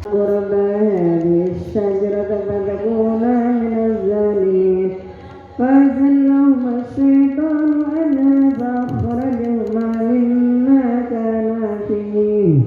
قرب هذه الشجرة فتكون من الظالمين فأزلهما الشيطان عنها فأخرجهما مما كانا فيه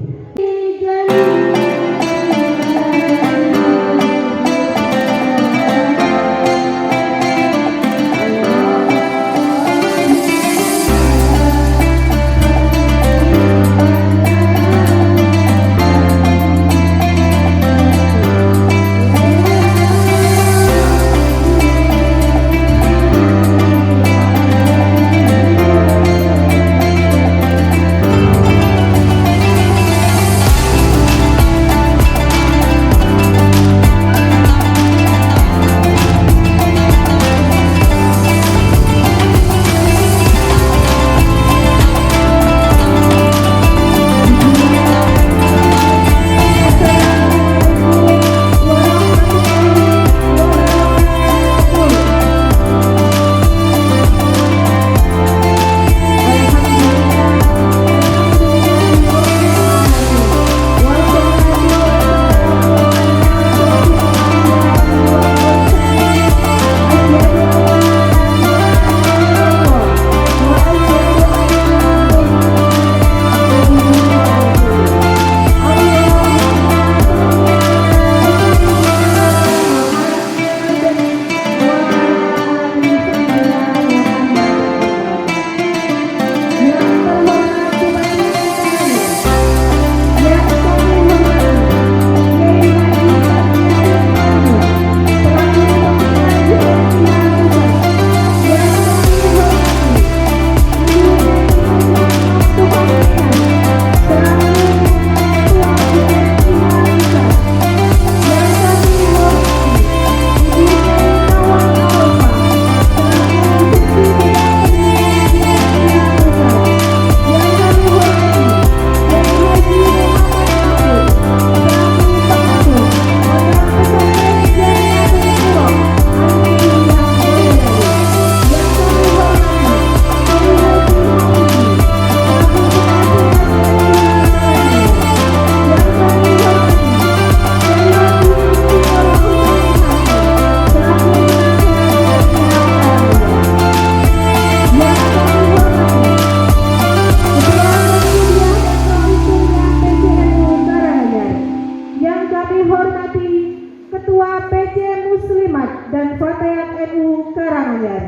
dan Fatayat NU Karanganyar.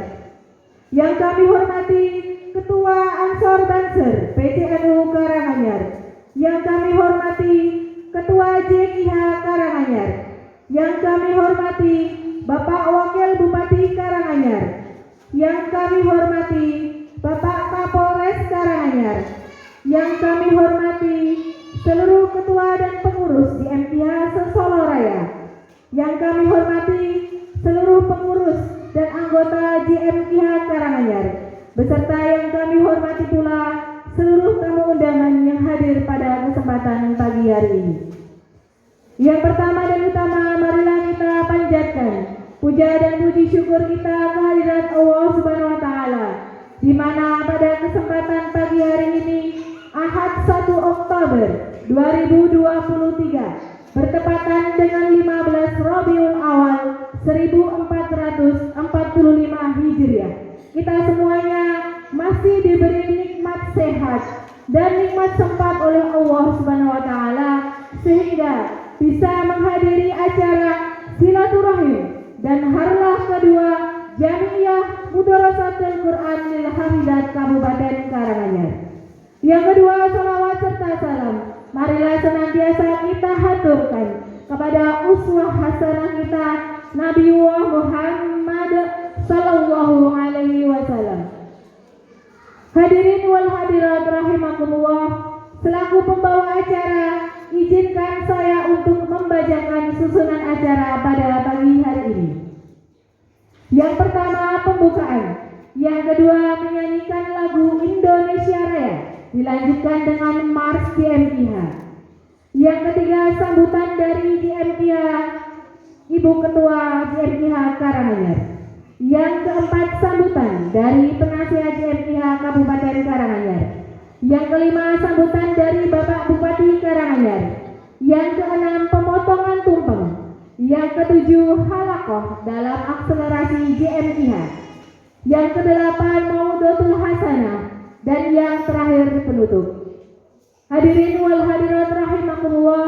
Yang kami hormati Ketua Ansor Banser PCNU Karanganyar. Yang kami hormati Ketua JIH Karanganyar. Yang kami hormati Bapak Wakil Bupati Karanganyar. Yang kami hormati Bapak Kapolres Karanganyar. Yang kami hormati seluruh ketua dan pengurus di MTH Solo Raya. Yang kami hormati seluruh pengurus dan anggota JMIH Karanganyar, beserta yang kami hormati pula seluruh tamu undangan yang hadir pada kesempatan pagi hari ini. Yang pertama dan utama, marilah kita panjatkan puja dan puji syukur kita kehadirat Allah Subhanahu wa Ta'ala, di mana pada kesempatan pagi hari ini Ahad 1 Oktober 2023 bertepatan dengan 15 Rabiul Awal 1445 Hijriah. Kita semuanya masih diberi nikmat sehat dan nikmat sempat oleh Allah Subhanahu wa Ta'ala sehingga bisa menghadiri acara silaturahim dan harlah kedua Jamiyah Mudarasatul Quran lil Hafidat Kabupaten Karanganyar. Yang kedua, salawat serta salam marilah senantiasa kita haturkan kepada uswah hasanah kita Nabiullah Muhammad sallallahu alaihi wasallam. Hadirin wal hadirat rahimakumullah, selaku pembawa acara, izinkan saya untuk membacakan susunan acara pada pagi hari ini. Yang pertama, pembukaan. Yang kedua, menyanyikan lagu Indonesia Raya, dilanjutkan dengan Mars JMIH. Yang ketiga, sambutan dari JMIH Ibu Ketua JMIH Karanganyar. Yang keempat, sambutan dari penasihat JMIH Kabupaten Karanganyar. Yang kelima, sambutan dari Bapak Bupati Karanganyar. Yang keenam, pemotongan Yang ketujuh, halakoh dalam akselerasi JMIH. Yang kedelapan, Maudotul Hasanah. Dan yang terakhir, penutup. Hadirin wal hadirat rahimakumullah,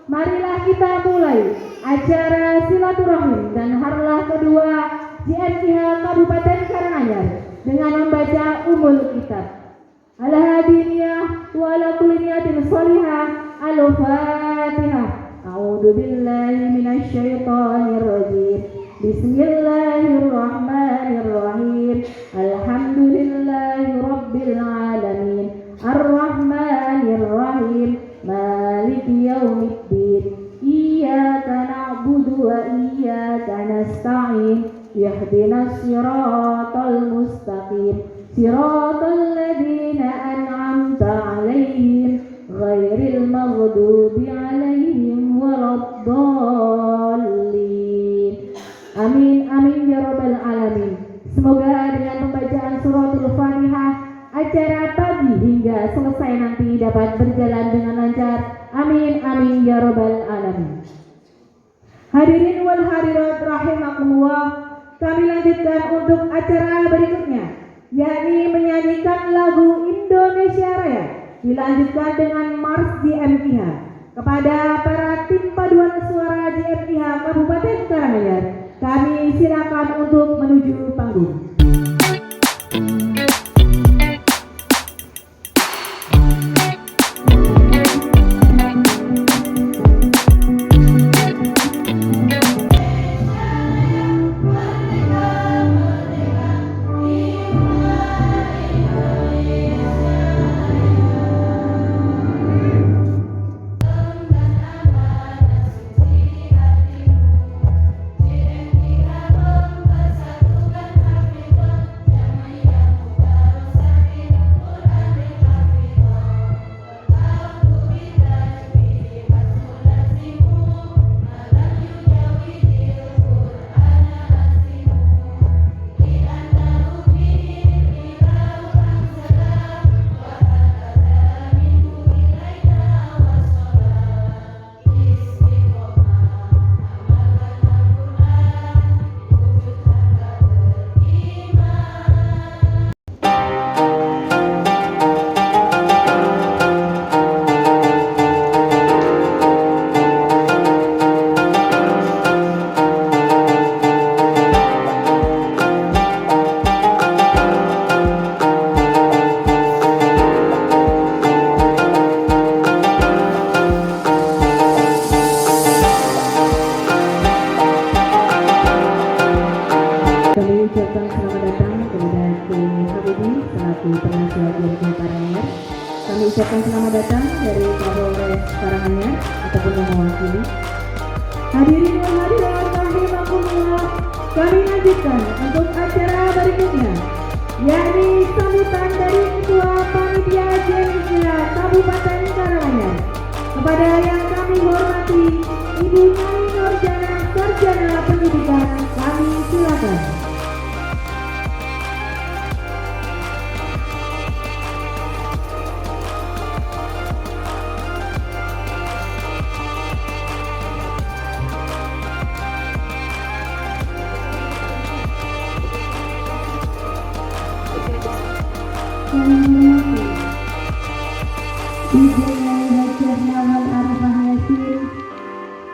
marilah kita mulai acara silaturahim dan harlah kedua JMIH Kabupaten Karanganyar dengan membaca Ummul Kitab. Al-Hadiniyah wa ala kulli niyatin shalihah. Al-Fatihah. A'udzu billahi minasy syaithanir rajim. Bismillahirrahmanirrahim. Alhamdulillahi rabbil alamin. Ar-Rahmanir-Rahim. Maliki yaumiddin. Iyyaka na'budu wa iyyaka nasta'in. Ihdinas siratal mustaqim. Siratal ladzina an'amta 'alaihim ghairil maghdubi 'alaihim waladdallin. Amin amin ya rabbal alamin. Semoga dengan pembacaan suratul Fatihah acara pagi hingga selesai nanti dapat berjalan dengan lancar. Amin amin ya rabbal alamin. Hadirin wal hadirat rahimakumullah, kami lanjutkan untuk acara berikutnya, yakni menyanyikan lagu Indonesia Raya dilanjutkan dengan Mars JMIH. Kepada para tim paduan suara JMIH Kabupaten Karanganyar, kami silakan untuk menuju panggung. Kami ucapkan selamat datang dari Kapolres Karanganyar ataupun yang mewakili. Hadirin yang hadirat rahimakumullah, kami lanjutkan untuk acara berikutnya, yakni sambutan dari Ketua Panitia JMIH Kabupaten Karanganyar. Kepada yang kami hormati Ibu Nyai Nurjana, Sarjana Pendidikan, kami silakan. Ibu Nyai Hajah Nawal Arifah Yasin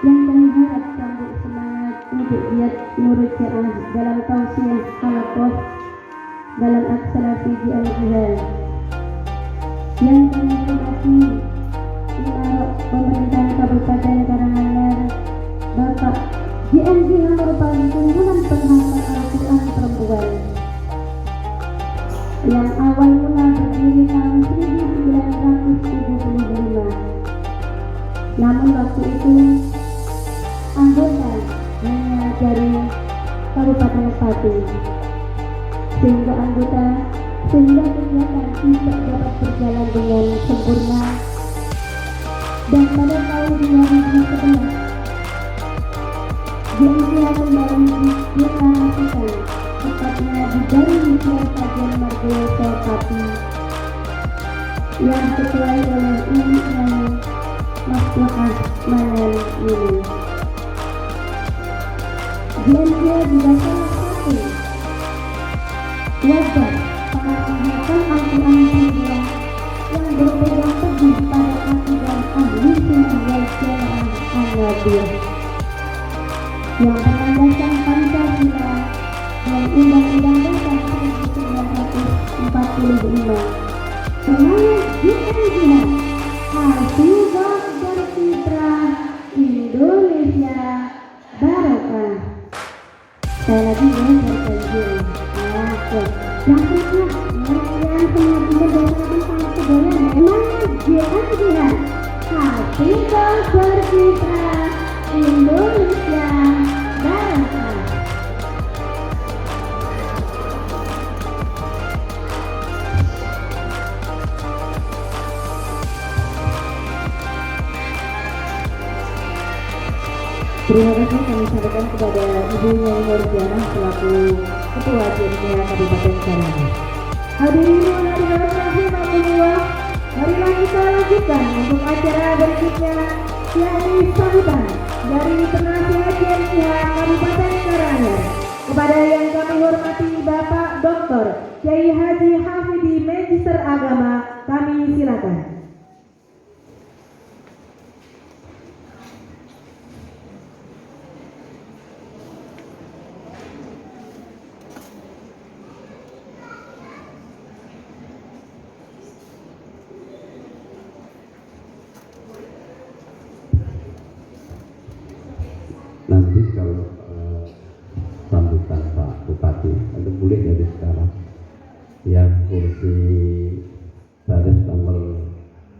yang kami harap sambut semangat untuk giat murojaah dalam tausiah halakoh dalam akselerasi JMIH. Yang kami hormati Imarok Pemerintahan Kabupaten Karanganyar, Bapak JMIH merupakan kumpulan penghafal Al-Quran perempuan yang awal mula berdiri tahun 1975. Namun waktu itu anggota hanya dari Kabupaten Pati, sehingga kegiatan tidak dapat berjalan dengan sempurna. Dan pada tahun 2011 JMIH kembali dideklarasikan, tepatnya di Dari Wisma Sajen Margoyoso Pati, yang sesuai oleh Ibu Nyai Maslahah Manan ini. JNJ juga salah satu wajar para penghafal Al-Quran Karim yang berpegang teguh pada akidah ahli sunnah wal jamaah Ahmadiyah yang berlandaskan Pancasila dan Undang-Undang Dasar 1945. Semangat JNJ Hafizah berkiprah Indonesia Barokah. Saya lagi berjanji. Maksudnya yang berdasarkan sama sebenarnya memang JNJ Hafizah berkiprah Indonesia Barokah. Terima kasih kami sampaikan kepada Ibu Nyai Nurdiana selaku Ketua JNJ Kabupaten Karanganyar. Hadirin hadirat rahimakumullah, marilah kita lanjutkan untuk acara berikutnya, yakni sambutan dari penasihat JNJ Kabupaten Karanganyar. Kepada yang kami hormati Bapak Dr. Kiai Haji Hafidi Magister Agama, kami silakan. Nanti kalau sambutan Pak Bupati, itu boleh dari sekarang. Yang kursi baris nomor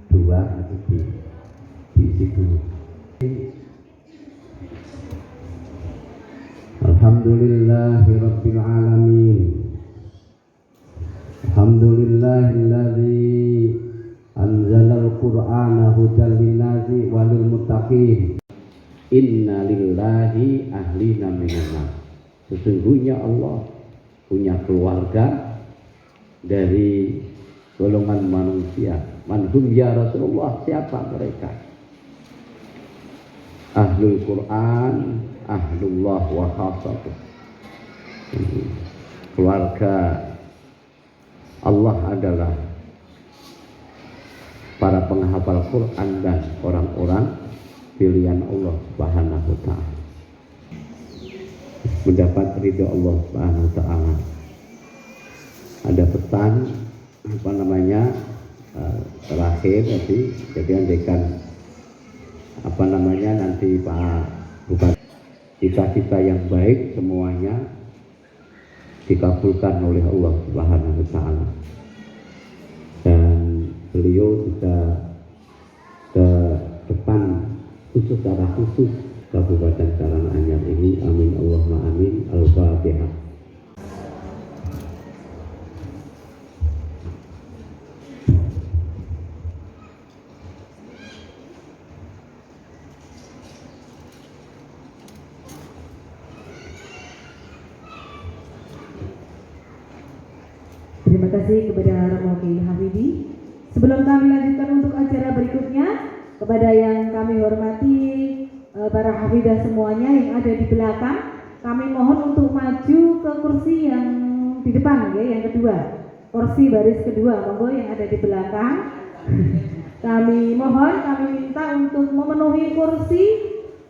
2 itu diisi dulu. Alhamdulillahirabbil alamin. Alhamdulillahilladzi anzalal Qur'ana hudan linnasi walil muttaqin. Inna lillahi ahlina minan. Sesungguhnya Allah punya keluarga dari golongan manusia. Manhum ya Rasulullah, siapa mereka? Ahlul Quran, ahlullah wa khasatuh. Keluarga Allah adalah para penghafal Quran dan orang-orang pilihan Allah Subhanahu wa ta'ala, mendapat ridho Allah Subhanahu wa ta'ala. Ada pesan terakhir tadi, jadi andaikan nanti Pak Bupati, kita yang baik semuanya dikabulkan oleh Allah Subhanahu wa ta'ala, dan beliau juga ke depan khusus secara khusus Kabupaten Karanganyar ini. Amin Allahumma amin. Al-Fatihah. Terima kasih kepada Romo Kiai Hafidi. Sebelum kami lanjutkan untuk acara berikutnya, kepada yang kami hormati para hafidah semuanya yang ada di belakang, kami mohon untuk maju ke kursi yang di depan, ya, yang kedua, kursi baris kedua, monggo yang ada di belakang. Kami minta untuk memenuhi kursi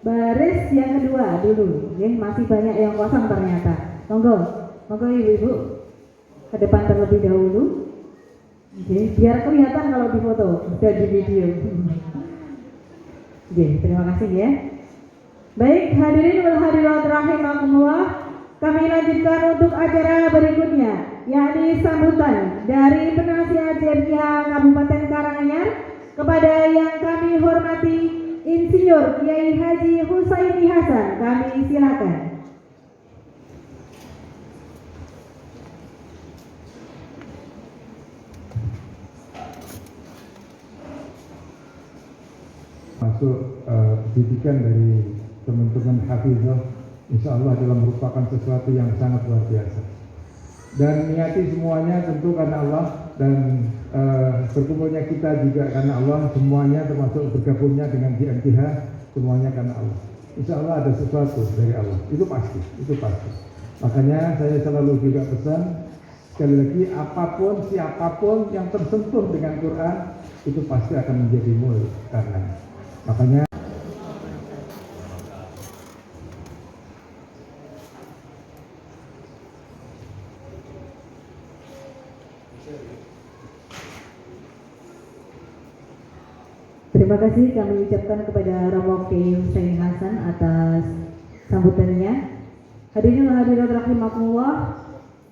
baris yang kedua dulu, ya, masih banyak yang kosong ternyata. Monggo ibu-ibu ke depan terlebih dahulu, okay, biar kelihatan kalau di foto dan di video. Terima kasih ya. Baik, hadirin wal hadirat rahimakumullah, kami lanjutkan untuk acara berikutnya, yakni sambutan dari penasihat JNJ Kabupaten Karanganyar. Kepada yang kami hormati Insinyur Kiai Haji Husaini Hasan, kami silakan. Masuk pendidikan dari teman-teman hafizah, insya Allah adalah merupakan sesuatu yang sangat luar biasa. Dan niati semuanya tentu karena Allah, dan berkumpulnya kita juga karena Allah, semuanya termasuk bergabungnya dengan JNJ semuanya karena Allah. insya Allah ada sesuatu dari Allah. Itu pasti, itu pasti. Makanya saya selalu juga pesan, sekali lagi, apapun, siapapun yang tersentuh dengan Quran, itu pasti akan menjadi mulia karenanya. Makanya terima kasih kami ucapkan kepada Romo Kiai Hussein Hasan atas sambutannya. Hadirin wa hadirat rahimakumullah,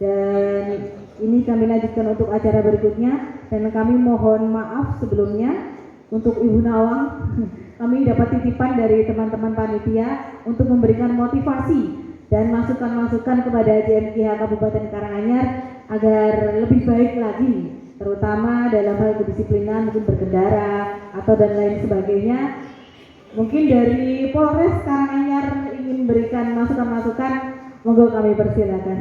dan ini kami lanjutkan untuk acara berikutnya, dan kami mohon maaf sebelumnya untuk Ibu Nawang. Kami dapat titipan dari teman-teman panitia untuk memberikan motivasi dan masukan-masukan kepada JMKH Kabupaten Karanganyar agar lebih baik lagi, terutama dalam hal kedisiplinan, mungkin berkendara atau dan lain sebagainya. Mungkin dari Polres Karanganyar ingin berikan masukan-masukan, monggo kami persilakan.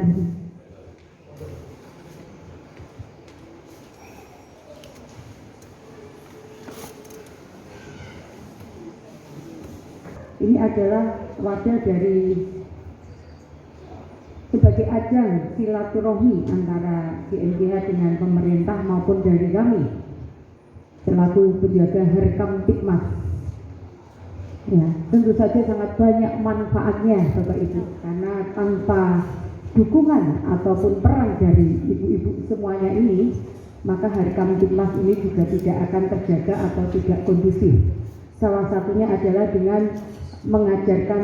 Ini adalah wadah dari sebagai ajang silaturahmi antara JMKH dengan pemerintah maupun dari kami selaku penjaga Herkam Tikmas. Ya, tentu saja sangat banyak manfaatnya Bapak Ibu, karena tanpa dukungan ataupun peran dari ibu-ibu semuanya ini, maka Herkam Tikmas ini juga tidak akan terjaga atau tidak kondusif. Salah satunya adalah dengan mengajarkan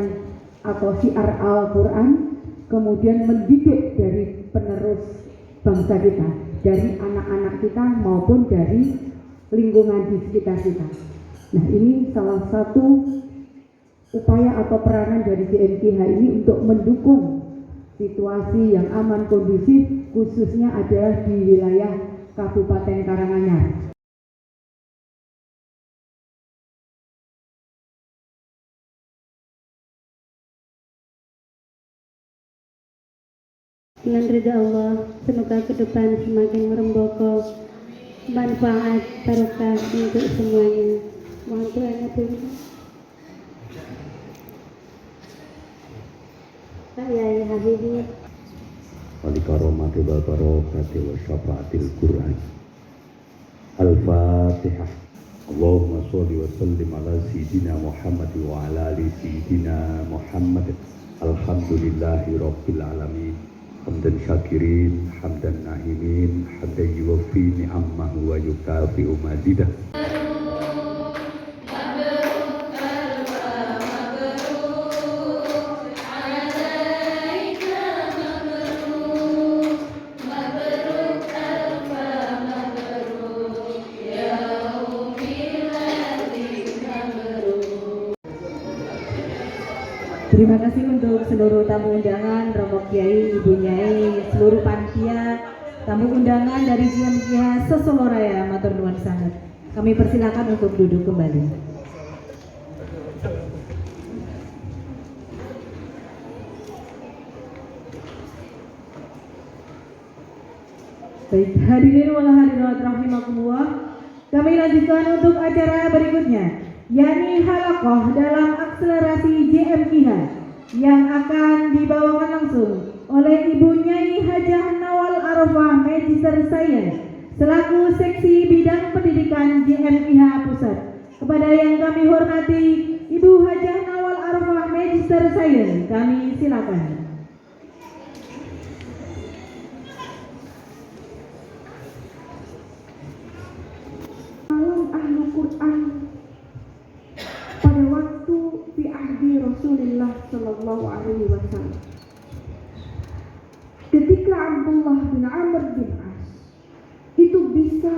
atau syiar Al-Quran, kemudian mendidik dari penerus bangsa kita, dari anak-anak kita maupun dari lingkungan di sekitar kita. Nah, ini salah satu upaya atau peranan dari JMKH ini untuk mendukung situasi yang aman kondusif, khususnya adalah di wilayah Kabupaten Karanganyar. Dengan ridha Allah, semoga ke depan semakin meremboko manfaat barokah untuk semuanya. Mohon doanya dulu. Pak Yai Habibie. Wali karomati wal barokati wa syafaatil Qur'an. Al-Fatihah. Allahumma sholli wa sallim ala sayyidina Muhammad wa ala ali sayyidina Muhammad. Alhamdulillahi rabbil alamin. Hamdan syakirin, hamdan na'imin, hamdan yuwafi ni'ammahu wa yukafi'u mazidah. Terima kasih untuk seluruh tamu undangan, Romo Kiai, Ibu Nyai, seluruh panitia, tamu undangan dari JMKH Sesolo Raya, matur nuwun sanget. Kami persilakan untuk duduk kembali. Baik, hadirin wal hadirat rahimakumullah, kami lanjutkan untuk acara berikutnya, yakni halakoh dalam akselerasi JMKH yang akan dibawakan langsung oleh Ibu Nyai Hajah Nawal Arafah Magister Science selaku seksi bidang pendidikan JMKH Pusat. Kepada yang kami hormati Ibu Hajah Nawal Arafah Magister Science, kami silakan. Ahlu Quran pada waktu di ahdi Rasulullah Sallallahu Alaihi Wasallam, ketika Abdullah bin Amr bin As itu bisa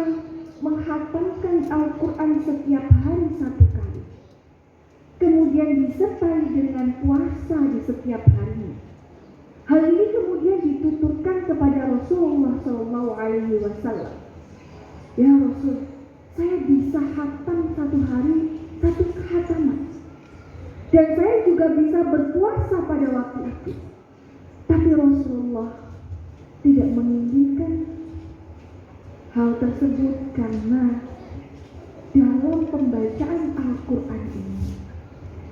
menghatamkan Al-Quran setiap hari 1 kali, kemudian disertai dengan puasa di setiap hari. Hal ini kemudian dituturkan kepada Rasulullah Sallallahu Alaihi Wasallam. Ya Rasul, saya bisa khatam 1 hari 1 khataman, dan saya juga bisa berpuasa pada waktu itu. Tapi Rasulullah tidak menginginkan hal tersebut, karena dalam pembacaan Al-Quran ini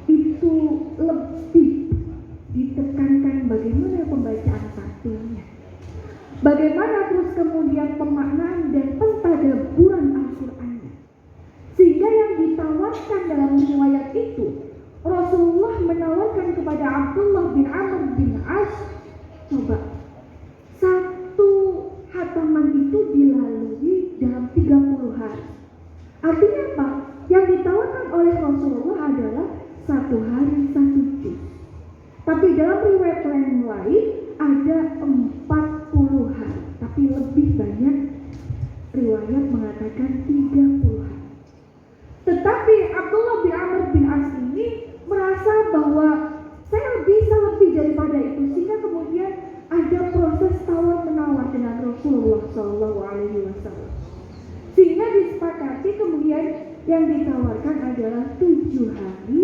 itu lebih kemudian pemaknaan dan pentadaburan Al-Qur'annya. Sehingga yang ditawarkan dalam riwayat itu, Rasulullah menawarkan kepada Abdullah bin Amr bin As, coba satu hataman itu dilalui dalam 30 hari. Artinya apa? Yang ditawarkan oleh Rasulullah adalah 1 hari 1 juz. Tapi dalam riwayat lain ada 40 hari. Tapi lebih banyak riwayat mengatakan 30 hari. Tetapi Abdullah bin Amr bin As ini merasa bahwa saya bisa lebih daripada itu, sehingga kemudian ada proses tawar-menawar dengan Rasulullah SAW. Sehingga disepakati kemudian yang ditawarkan adalah 7 hari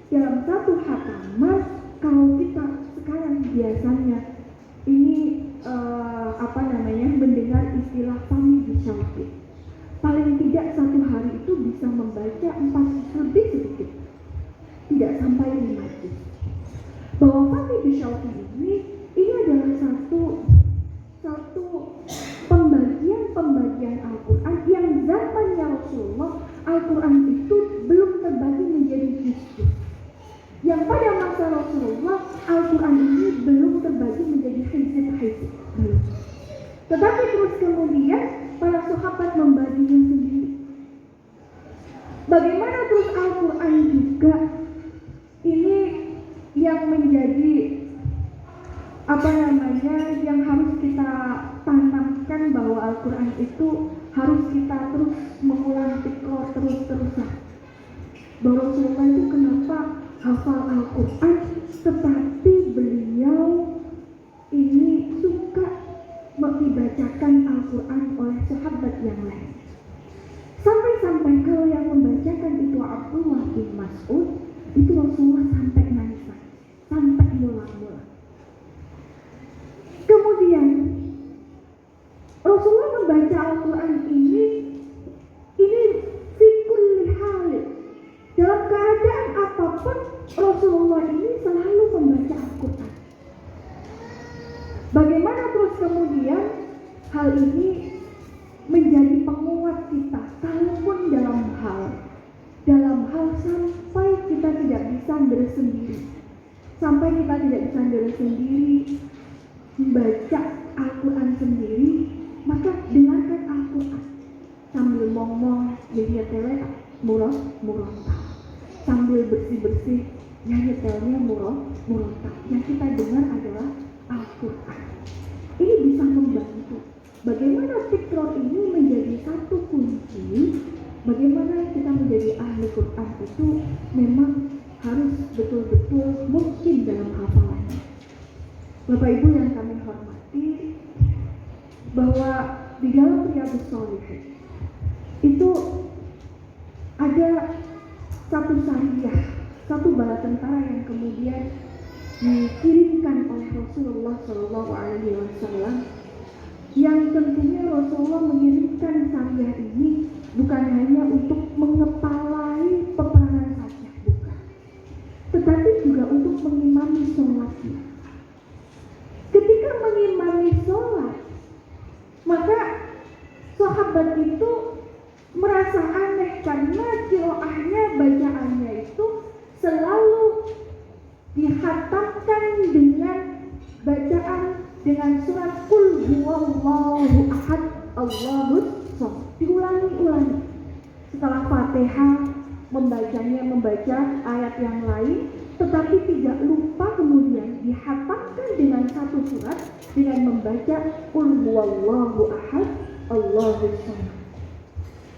dalam 1 hataman. Kalau kita sekarang biasanya ini mendengar istilah fami bisyauqi, paling tidak 1 hari itu bisa membaca 4 lebih sedikit, tidak sampai 5 juz. Bahwa fami bisyauqi ini adalah satu pembagian Al-Quran yang zamannya Rasulullah, Al-Quran itu belum terbagi menjadi juz-juz. Yang pada masa Rasulullah, Al-Quran ini belum terbagi menjadi hizib-hizib, belum. Tetapi terus kemudian para sahabat membaginya sendiri. Bagaimana terus Al-Quran juga ini yang menjadi yang harus kita tanamkan, bahwa Al-Quran itu harus kita terus mengulang tikror terus-terusan. Bahwa Rasulullah itu kenapa hafal Al-Quran, tetapi beliau ini suka dibacakan Al-Quran oleh sahabat yang lain. Sampai-sampai kalau yang membacakan itu Abdullah bin Mas'ud, itu Rasulullah sampai nangis, sampai mula-mula. Kemudian Rasulullah membaca Al-Quran ini fi kulli hal. Dalam keadaan apapun Rasulullah ini selalu membaca Al-Quran. Bagaimana terus kemudian hal ini menjadi penguat kita, kalaupun dalam hal sampai kita tidak bisa bersendiri, membaca Al-Quran sendiri, maka dengarkan Al-Quran sambil ngomong, nyetelnya murotal, sambil bersih-bersih, nyetelnya murotal. Yang kita dengar adalah Al-Quran. Ini bisa membantu. Bagaimana tikror ini menjadi satu kunci. Bagaimana kita menjadi ahli Quran itu memang harus betul-betul mungkin dalam hafalannya. Bapak Ibu yang kami hormati, bahwa di dalam Riyadhus Shalihin itu ada satu sariyah, satu bala tentara yang kemudian dikirimkan oleh Rasulullah SAW, yang tentunya Rasulullah mengirimkan sariyah ini bukan hanya untuk mengepalai peperangan saja, bukan, tetapi juga untuk mengimami sholatnya. Ketika mengimami sholat, maka sahabat itu merasa aneh karena qiraahnya, bacaannya itu selalu dihatamkan dengan bacaan dengan surat Qul huwallahu ahad Allahus shomad, diulangi-ulangi. Setelah Fatihah membaca ayat yang lain, tetapi tidak lupa kemudian dihatamkan dengan satu surat dengan membaca Qul huwallahu ahad Allahus shomad.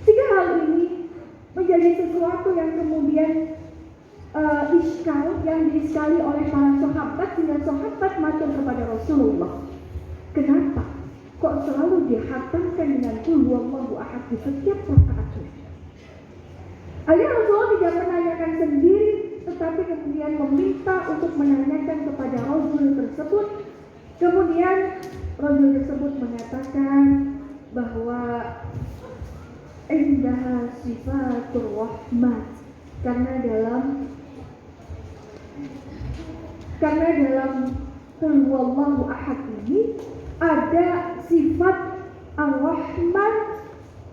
Sehingga hal ini menjadi sesuatu yang kemudian yang diiskali oleh para sahabat, sehingga sahabat matur kepada Rasulullah, kenapa kok selalu dihatamkan dengan Qul huwallahu ahad di setiap rakaatnya? Akhirnya Rasulullah tidak menanyakan sendiri, tetapi kemudian meminta untuk menanyakan kepada rajul tersebut. Kemudian rajul tersebut mengatakan bahwa indaha sifatur rahmat, karena dalam Qul huwallahu ahad ini ada sifat Ar-Rahman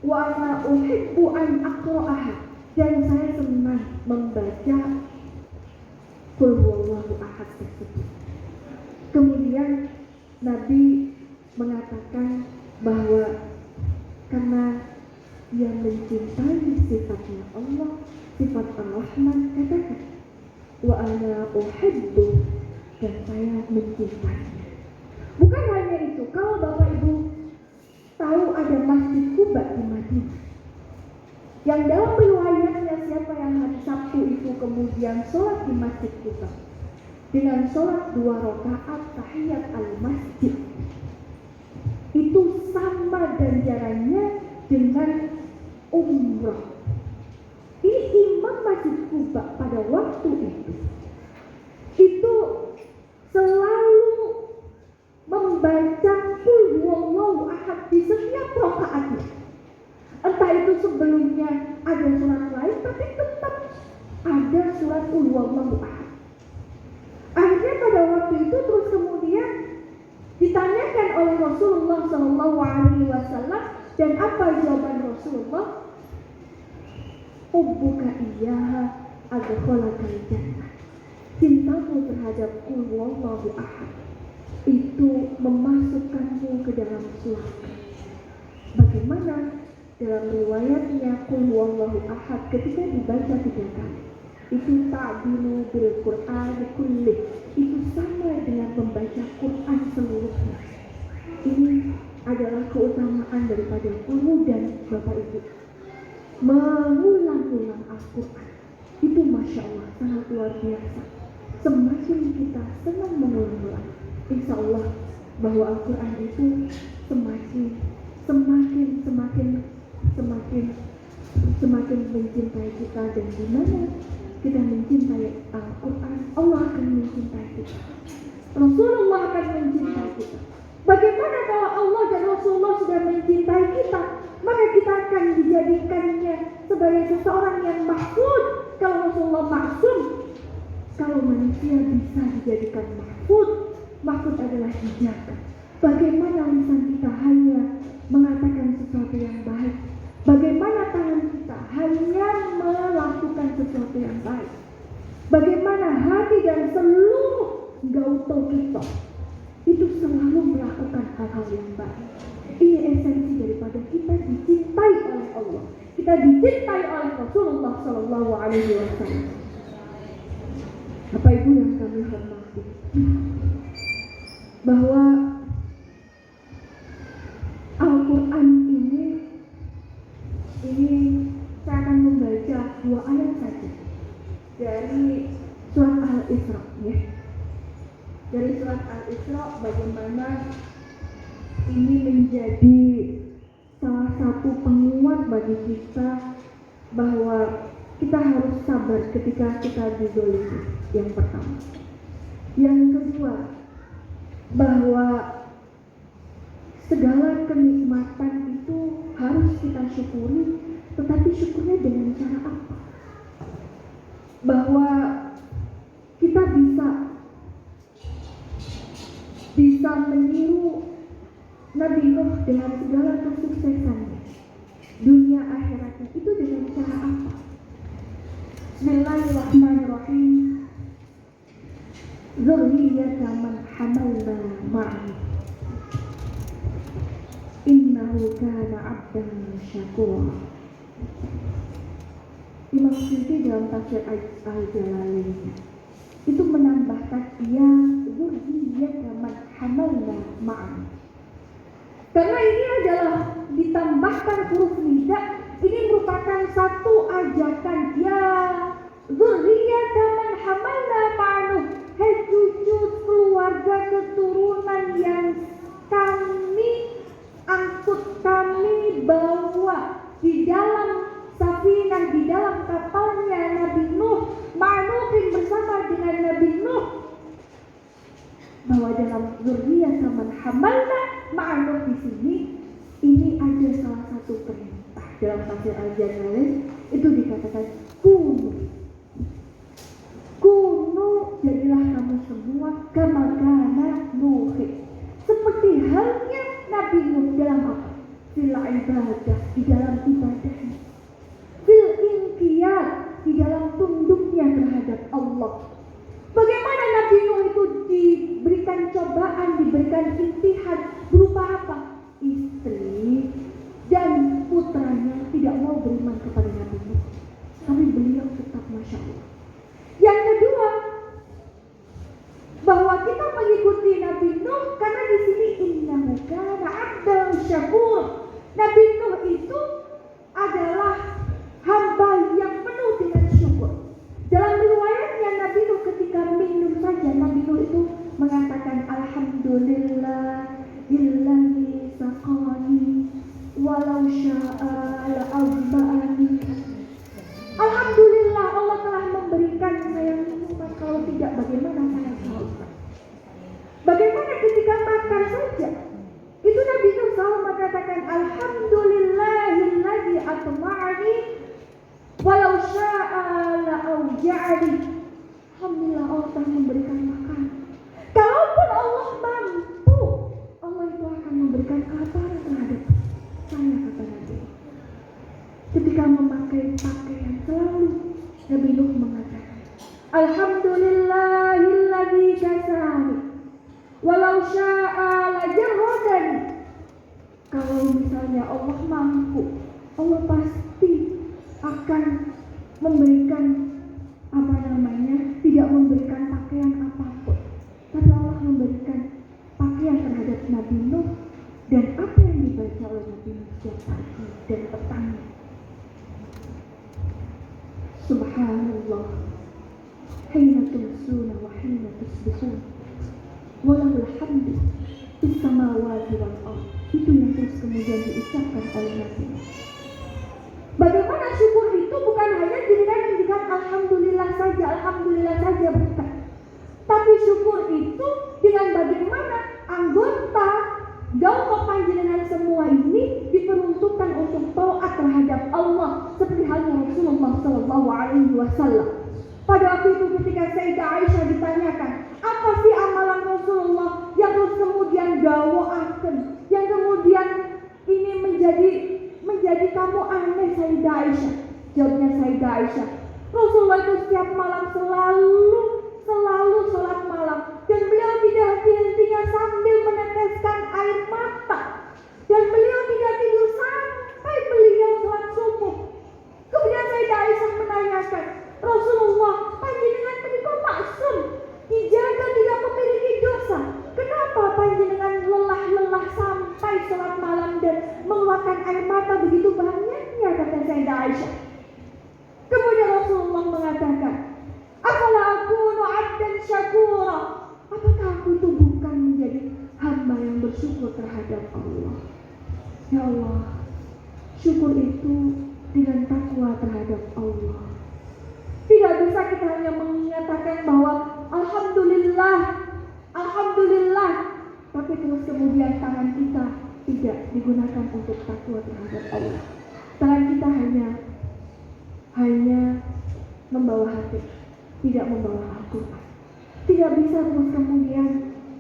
wa ana uhibbu an aqra'aha, dan saya senang membaca Qul huwallahu ahad tersebut. Kemudian Nabi mengatakan bahwa karena dia mencintai sifatnya Allah, sifat Ar-Rahman, katakan wa ana uhibbu, dan saya mencintainya. Bukan hanya itu, kalau Bapak Ibu tahu ada Masjid Quba di Madinah, yang dalam riwayatnya siapa yang hari Sabtu itu kemudian sholat di Masjid Quba dengan sholat 2 rakaat tahiyat al-masjid, itu sama ganjarannya dengan umrah. Ini imam Masjid Quba pada waktu itu selalu membaca Qul huwallahu ahad di setiap rakaatnya. Entah itu sebelumnya ada surat lain, tapi tetap ada surat Qul huwallahu ahad. Akhirnya pada waktu itu terus kemudian ditanyakan oleh Rasulullah SAW, dan apa jawaban Rasulullah? Hubbuka iyyaha adkhalakal jannah. Cintamu terhadap Qul huwallahu ahad itu memasukkanmu ke dalam surga. Bagaimana dalam riwayatnya Qul huwallahu ahad ketika dibaca 3 kali itu ta'dilu bil Qur'an kulli, itu sama dengan membaca Quran seluruhnya. Ini adalah keutamaan daripada guru dan Bapak Ibu mengulang-ulang Al-Quran. Itu Masya Allah sangat luar biasa. Semakin kita senang mengulang-ulang, insya Allah bahwa Al-Quran itu semakin mencintai kita, dan di mana kita mencintai Al-Quran, Allah akan mencintai kita. Rasulullah akan mencintai kita. Bagaimana kalau Allah dan Rasulullah sudah mencintai kita, maka kita akan dijadikannya sebagai seseorang yang mahfud. Kalau Rasulullah maksum, kalau manusia bisa dijadikan mahfud, mahfud adalah dijaga. Bagaimana lisan kita hanya mengatakan sesuatu yang baik, bagaimana tangan kita hanya melakukan sesuatu yang baik, bagaimana hati dan seluruh gauto kita itu selalu melakukan hal-hal yang baik. Ini esensi daripada kita dicintai oleh Allah, kita dicintai oleh Rasulullah SAW. Bapak Ibu yang kami hormati, bahwa Al-Quran ini saya akan membaca 2 ayat saja dari surat Al-Isra, ya. Dari surat Al-Isra, bagaimana ini menjadi salah satu penguat bagi kita bahwa kita harus sabar ketika kita dizalimi. Yang pertama. Yang kedua, bahwa segala kenikmatan itu harus kita syukuri, tetapi syukurnya dengan cara apa? Bahwa kita bisa meniru Nabi Nuh dengan segala kesuksesannya, dunia akhiratnya, itu dengan cara apa? Bismillahirrahmanirrahim. Dzurriyyatan man hamalna ma'ahu innahu kana 'abdan syakura. Imam Suyuti dalam tafsir Al-Jalalain itu menambahkan ya dzurriyyatan man hamalna ma'ahu. Karena ini adalah ditambahkan huruf nida, ini merupakan satu ajakan, ya dzurriyyatan man hamalna ma'ahu, hai cucu keluarga keturunan yang kami angkut, kami bawa di dalam safinah, di dalam kapalnya Nabi Nuh, ma'nuhin bersama dengan Nabi Nuh. Bahwa dalam dzurriyyatan man hamalna ma'nuh di sini, ini ada salah satu perintah dalam tafsir Al-Jalalain, itu dikatakan kunu, jadilah kamu semua kama kana Nuh, seperti halnya Nabi Nuh. Dalam apa? fil ibadah, di dalam ibadahnya, fil inqiyad, di dalam tunduknya terhadap Allah. Bagaimana Nabi Nuh itu diberikan cobaan, diberikan imtihan berupa apa? Istri dan putranya tidak mau beriman kepada Nabi Nuh, tapi beliau tetap Masya Allah. Yang kedua, bahwa kita mengikuti Nabi Nuh karena di sini innahu kana 'abdan syakur. Nabi Nuh itu adalah hamba yang penuh dengan syukur. Dalam riwayatnya Nabi Nuh ketika minum saja, Nabi Nuh itu mengatakan alhamdulillah illadzi saqani walau syaa la'adzba'ani. Alhamdulillah Allah telah memberikan saya minuman, kalau tidak bagaimana saya salat. Bagaimana ketika makan saja, itu Nabi Nuh selalu mengatakan alhamdulillahilladzi atma'ani walau syaa la'auja'ani. Alhamdulillah Allah telah memberikan makan. Kalaupun Allah mampu, Allah itu akan memberikan kelaparan terhadap saya, kata Nabi. Ketika memakai pakaian selalu Nabi Nuh mengatakan alhamdulillahilladzi kasani walau syaa lajarradani. Kalau misalnya Allah mampu, Allah pasti akan memberikan tidak memberikan pakaian apapun, tapi Allah memberikan pakaian terhadap Nabi Nuh dan apa yang dibaca oleh Nabi Nuh setiap pagi dan petangnya. Subhanallah, hina tumsuna wa hina tusbihun, walahul hamdu fis samawati wal ardh. Itu yang terus kemudian diucapkan oleh Nabi. Bagaimana syukur itu bukan hanya dirikan alhamdulillah saja berkat. Tapi syukur itu dengan bagaimana anggota dalam panjenengan semua ini diperuntukkan untuk taat terhadap Allah, seperti halnya Rasulullah SAW. Pada waktu itu ketika Sayyidah Aisyah ditanyakan, apa sih amalan Rasulullah yang terus kemudian gawakan, yang kemudian ini menjadi kamu aneh Sayyidah Aisyah? Jawabnya Sayyidah Aisyah, Rasulullah itu setiap malam selalu sholat malam, dan beliau tidak henti-hentinya sambil meneteskan air mata, dan beliau tidak tidur sampai beliau sholat subuh. Kemudian Sayyidah Aisyah menanyakan, Rasulullah, panjenengan menika maksum, dijaga tidak memiliki dosa, kenapa panjenengan lelah sampai sholat malam dan mengeluarkan air mata begitu banyaknya, kata Sayyidah Aisyah. Kemudian Rasulullah mengatakan, afala akunu 'abdan syakura, apakah aku itu bukan menjadi hamba yang bersyukur terhadap Allah? Ya Allah, syukur itu dengan takwa terhadap Allah. Tidak bisa kita hanya menyatakan bahwa alhamdulillah, tapi terus kemudian tangan kita tidak digunakan untuk takwa terhadap Allah. Tangan kita hanya membawa hati, tidak membawa Al-Quran. Tidak bisa terus kemudian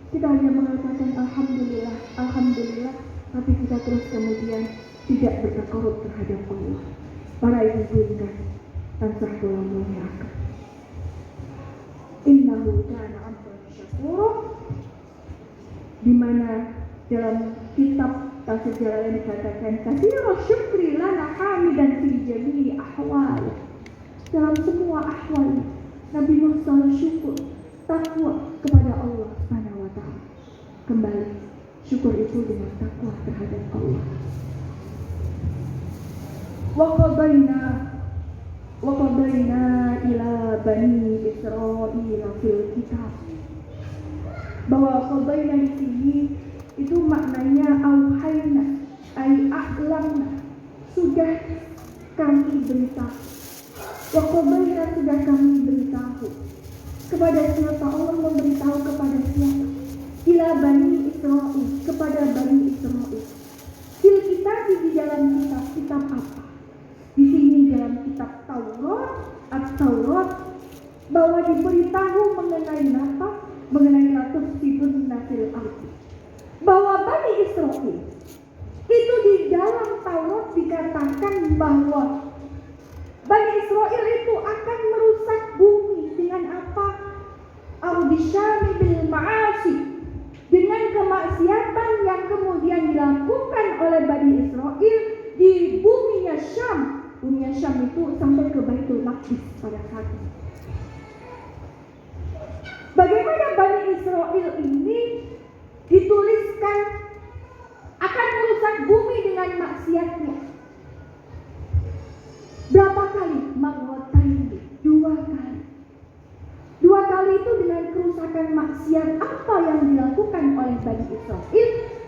kita hanya mengatakan alhamdulillah, tapi kita terus kemudian tidak bertakarub terhadap Allah. Para ibu dan tansah kula muliakan. Innahu kana 'abdan syakura, di mana dalam kitab tafsir Jalalain dikatakan katsira syukri lana hamidan fi jami'i ahwal. Dalam semua ahwal Nabi Nuh selalu syukur, takwa kepada Allah Subhanahu wa taala. Kembali, syukur itu dengan takwa terhadap Allah. Wa qadaina ila bani Israil fil kitab. Bahwa qadaina di sini itu maknanya auhayna, ay a'lamna, sudah kami beritahu. Wa qadaina, sudah kami beritahu. Kepada siapa? Allah memberitahu kepada siapa? Ila bani Israil, kepada bani Israil. Fil kitab, di dalam kitab apa? Di sini dalam kitab Taurat, bahwa diberitahu mengenai apa? Mengenai latus fitun nasil arti. Bahwa Bani Israil Itu di dalam Taurat dikatakan bahwa Bani Israel itu akan merusak bumi dengan apa? Ardishami bil ma'asi, dengan kemaksiatan yang kemudian dilakukan oleh Bani Israel di buminya Syam. Buminya Syam itu sampai ke Baitul Maqdis pada saat itu. Bagaimana Bani Israel ini dituliskan akan merusak bumi dengan maksiatnya? Berapa kali? Marwataini, 2 kali. 2 kali itu dengan kerusakan maksiat apa yang dilakukan oleh Bani Israel?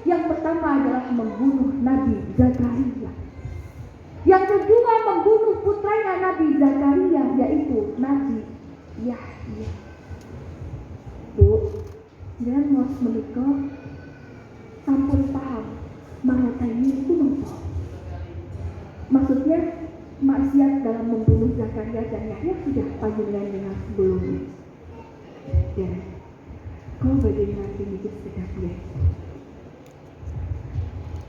Yang pertama adalah membunuh Nabi Zakaria. Yang kedua membunuh putranya Nabi Zakaria, yaitu Nabi Yahya. Bu, jangan mos menikah sampun paham Marwataini itu apa? Maksudnya maksiat dalam membunuh Zakaria dan Yahya sudah panjenengan dengar sebelumnya. Ya, kau bagaimana sedikit sedap ya.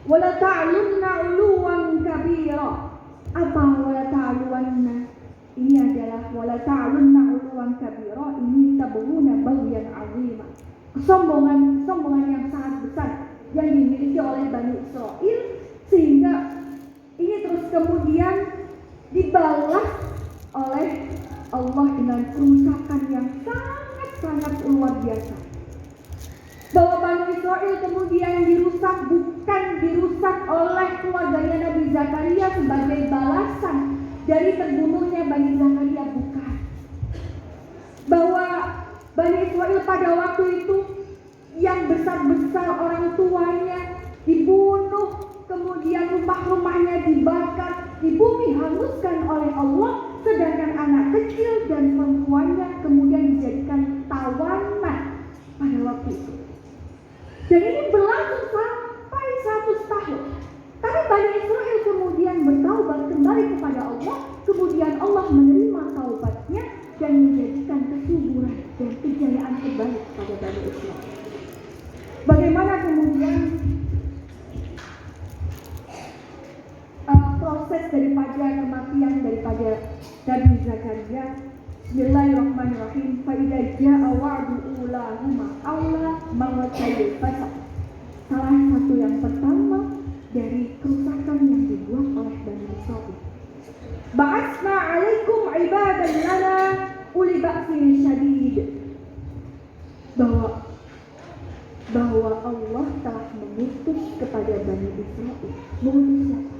Wala ta'lunna 'uluwan kabira. Apa wala ta'lunna? Ini adalah wala ta'lunna 'uluwan kabira, ini tabghuna baghyan 'azima. Kesombongan yang sangat besar yang dimiliki oleh Bani Israel, sehingga ini terus kemudian dibalas oleh Allah dengan kerusakan yang sangat luar biasa. Bahwa Bani Israel kemudian bukan dirusak oleh keluarganya Nabi Zakaria sebagai balasan dari terbunuhnya Bani Zakaria, bukan. Bahwa Bani Israel pada waktu itu yang besar-besar orang tuanya dibunuh, kemudian rumah-rumahnya dibakar, di bumi hanguskan oleh Allah, sedangkan anak kecil dan perempuannya kemudian dijadikan tawanan pada waktu itu. Dan ini berlangsung sampai 100 tahun. Tapi Bani Israel kemudian bertaubat kembali kepada Allah, kemudian Allah menerima taubatnya dan menjadikan kesuburan dan kejayaan kembali pada Bani Israel. Bagaimana kemudian proses daripada kematian daripada Nabi Zakaria? Bismillahirrahmanirrahim. Fa idza jaa wa'du ulahuma aula mawatayil fasad. Salah satu yang pertama dari kerusakan yang dibuat oleh Bani Israil. Ba'atsna 'alaikum 'ibadan lana uli ba'sin syadid. Bahwa Allah telah mengutus kepada Bani Israil. Mengutus siapa?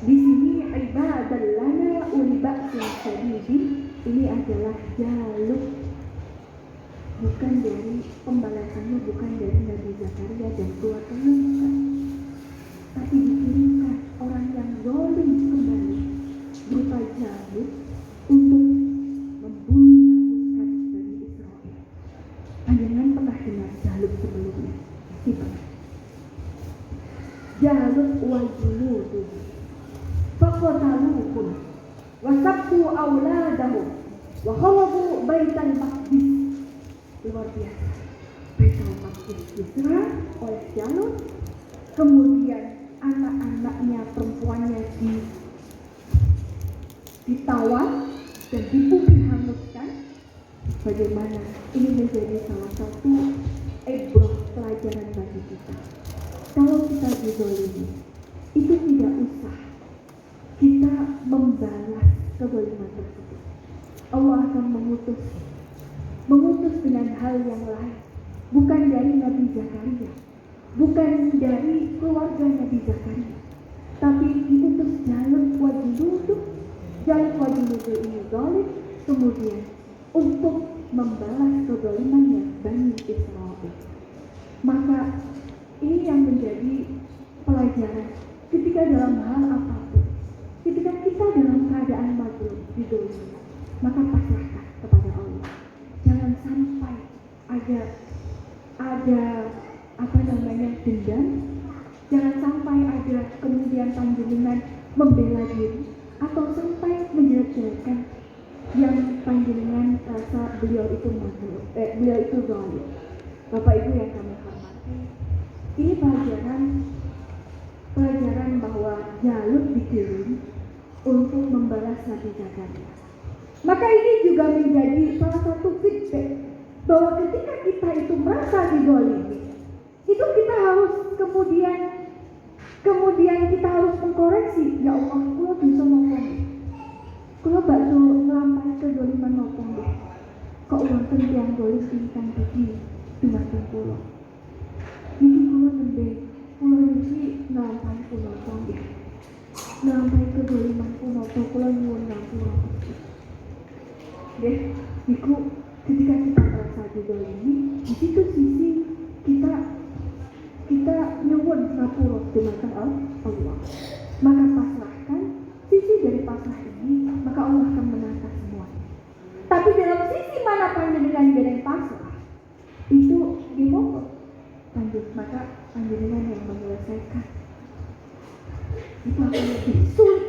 Di sini ibadah lana uli ba'sin syadid, ini adalah jaluk, bukan dari pembalasannya, bukan dari Nabi Zakaria dan keluarganya, bukan. Tapi dikirimkan orang yang zalim kembali berupa jaluk untuk membunuh hanguskan Bani Israil. Jangan pernah dengar jaluk sebelumnya, tidak. Jaluk wal junudu faqataluhum wa sabbu auladahum wa kharabu baital maqdis. Luar biasa. Baitul Maqdis diserang oleh Jalud, kemudian anak-anaknya, perempuannya ditawan dan dibumi hanguskan. Bagaimana ini menjadi salah satu ibrah pelajaran bagi kita. Kalau kita dizalimi, itu tidak usah kita membalas kezaliman tersebut. Allah akan mengutus dengan hal yang lain, bukan dari Nabi Zakaria, bukan dari keluarga Nabi Zakaria, tapi diutus Jalud wajiludu. Jalud wajiludu ini zalim, kemudian untuk membalas kezalimannya Bani Israil. Maka ini yang menjadi pelajaran ketika dalam hal apapun, ketika kita dalam keadaan mazlum, dizalimi, maka pasrahkan kepada Allah. Jangan sampai ada dendam, jangan sampai ada kemudian panjenengan membela diri atau sampai menjelek-jelekan yang panjenengan rasa beliau itu mazlum, beliau itu zalim. Bapak Ibu yang kami hormati, Ini pelajaran bahwa Jalut dikirim untuk membalas Nabi Zakaria. Maka ini juga menjadi salah satu feedback bahwa ketika kita itu merasa dizalimi, itu kita harus kemudian kita harus mengkoreksi. Ya Allah, kula bisa ngomong, kula bakso ngelampahi kezaliman ngomong deh. Kok wonten tiyang zalim ingkang iki dumateng kula. Niki kula nembe kula iki ngelampahi kula nggih. Ngelampahi kezaliman kula nyuwun ngapura. Nggih, niku ketika kita merasa dizalimi, di situ sisi kita nyuwun ngapura dumateng Allah. Maka pasrahkan sisi dari pasrah ini, maka Allah akan menata semua. Tapi dalam sisi mana panjenengan yang pasrah, itu dimohon lanjut, maka panjenengan yang menyelesaikan. Itu akan lebih sulit.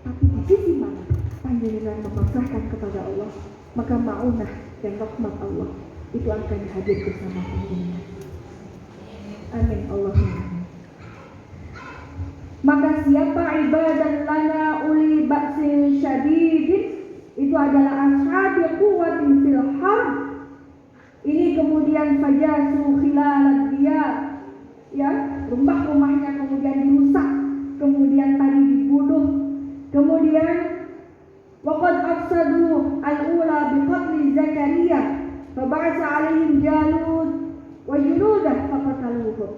Tapi di sisi mana panjenengan memasrahkan kepada Allah, maka ma'unah dan rahmat Allah itu akan hadir bersama panjenengan. Amin Allahumma amin. Maka siapa ibadan lana uli ba'sin syadidin, itu adalah ashabi quwwatin fil harb. Ini kemudian fajasu khilalad diyar, ya, rumah-rumahnya kemudian dirusak, kemudian tadi dibunuh, kemudian waqad afsadu al-ula biqatli Zakaria fa ba'atha 'alaihim Jalut wa junudah faqataluhum.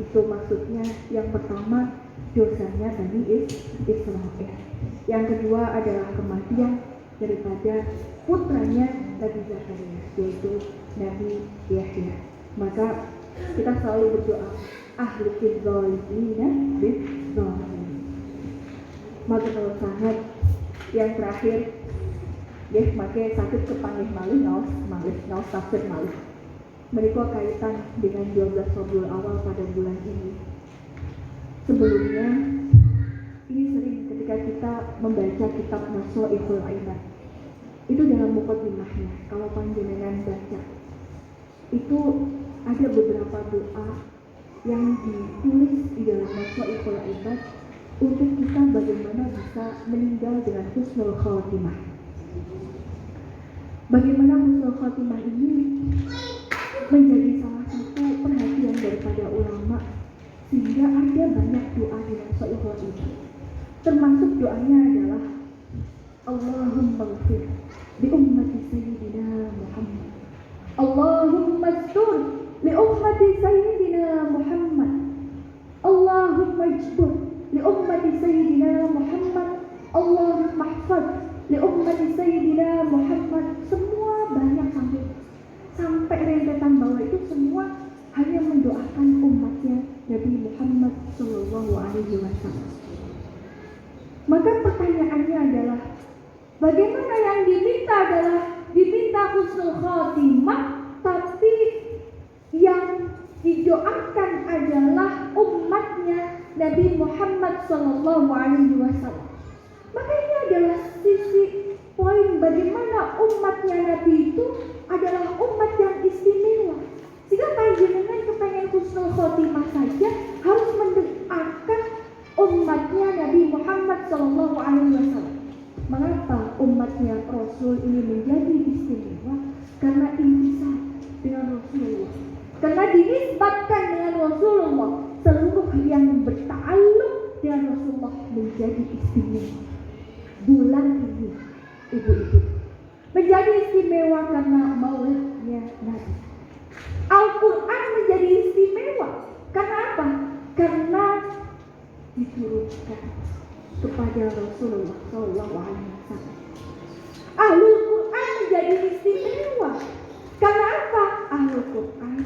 Itu maksudnya yang pertama dosanya Bani Israel. Yang kedua adalah kematian daripada putranya Nabi Zakaria, yaitu Nabi Yahya. Maka kita selalu berdoa, ahlikiz zalimina bizzalimin. Maka kalau sahabat yang terakhir, ya, makai sakit kepanggih malih naos tafsir malih. Mereka kaitan dengan 12 Rabiul Awal pada bulan ini. Sebelumnya, ini sering ketika kita membaca kitab Nasaikhul Ibad, itu dalam muqaddimahnya, kalau panjenengan baca, itu ada beberapa doa yang ditulis di dalam Nasaikhul Ibad untuk kita bagaimana bisa meninggal dengan husnul khatimah. Bagaimana husnul khatimah ini menjadi salah satu perhatian daripada ulama, sehingga ada banyak doa di Nasaikhul Ibad. Termasuk doanya adalah Allahumma ighfir li ummati sayyidina Muhammad. Allahumma astur li ummati sayyidina Muhammad. Allahumma ijbur li ummati sayyidina Muhammad. Allahumma ihfaz li ummati sayyidina Muhammad. Semua banyak sampai rentetan bawah itu semua hanya mendoakan umatnya Nabi Muhammad sallallahu alaihi wasallam. Maka pertanyaannya adalah, bagaimana yang diminta adalah diminta husnul khatimah, tapi yang didoakan adalah umatnya Nabi Muhammad sallallahu alaihi wasallam. Maka ini adalah sisi poin bagaimana umatnya Nabi itu adalah umat yang istimewa. Sehingga panjenengan kepengen husnul khotimah saja harus mendoakan umatnya Nabi Muhammad sallallahu alaihi wasallam. Mengapa umatnya Rasul ini menjadi istimewa? Karena intisab dengan Rasulullah. Karena dinisbatkan dengan Rasulullah, seluruh yang bertakluk dengan Rasulullah menjadi istimewa. Bulan ini, ibu-ibu, menjadi istimewa karena maulidnya Nabi. Al-Quran menjadi istimewa karena apa? Karena diturunkan kepada Rasulullah SAW. Ahlul Quran menjadi istimewa karena apa? Ahlul Quran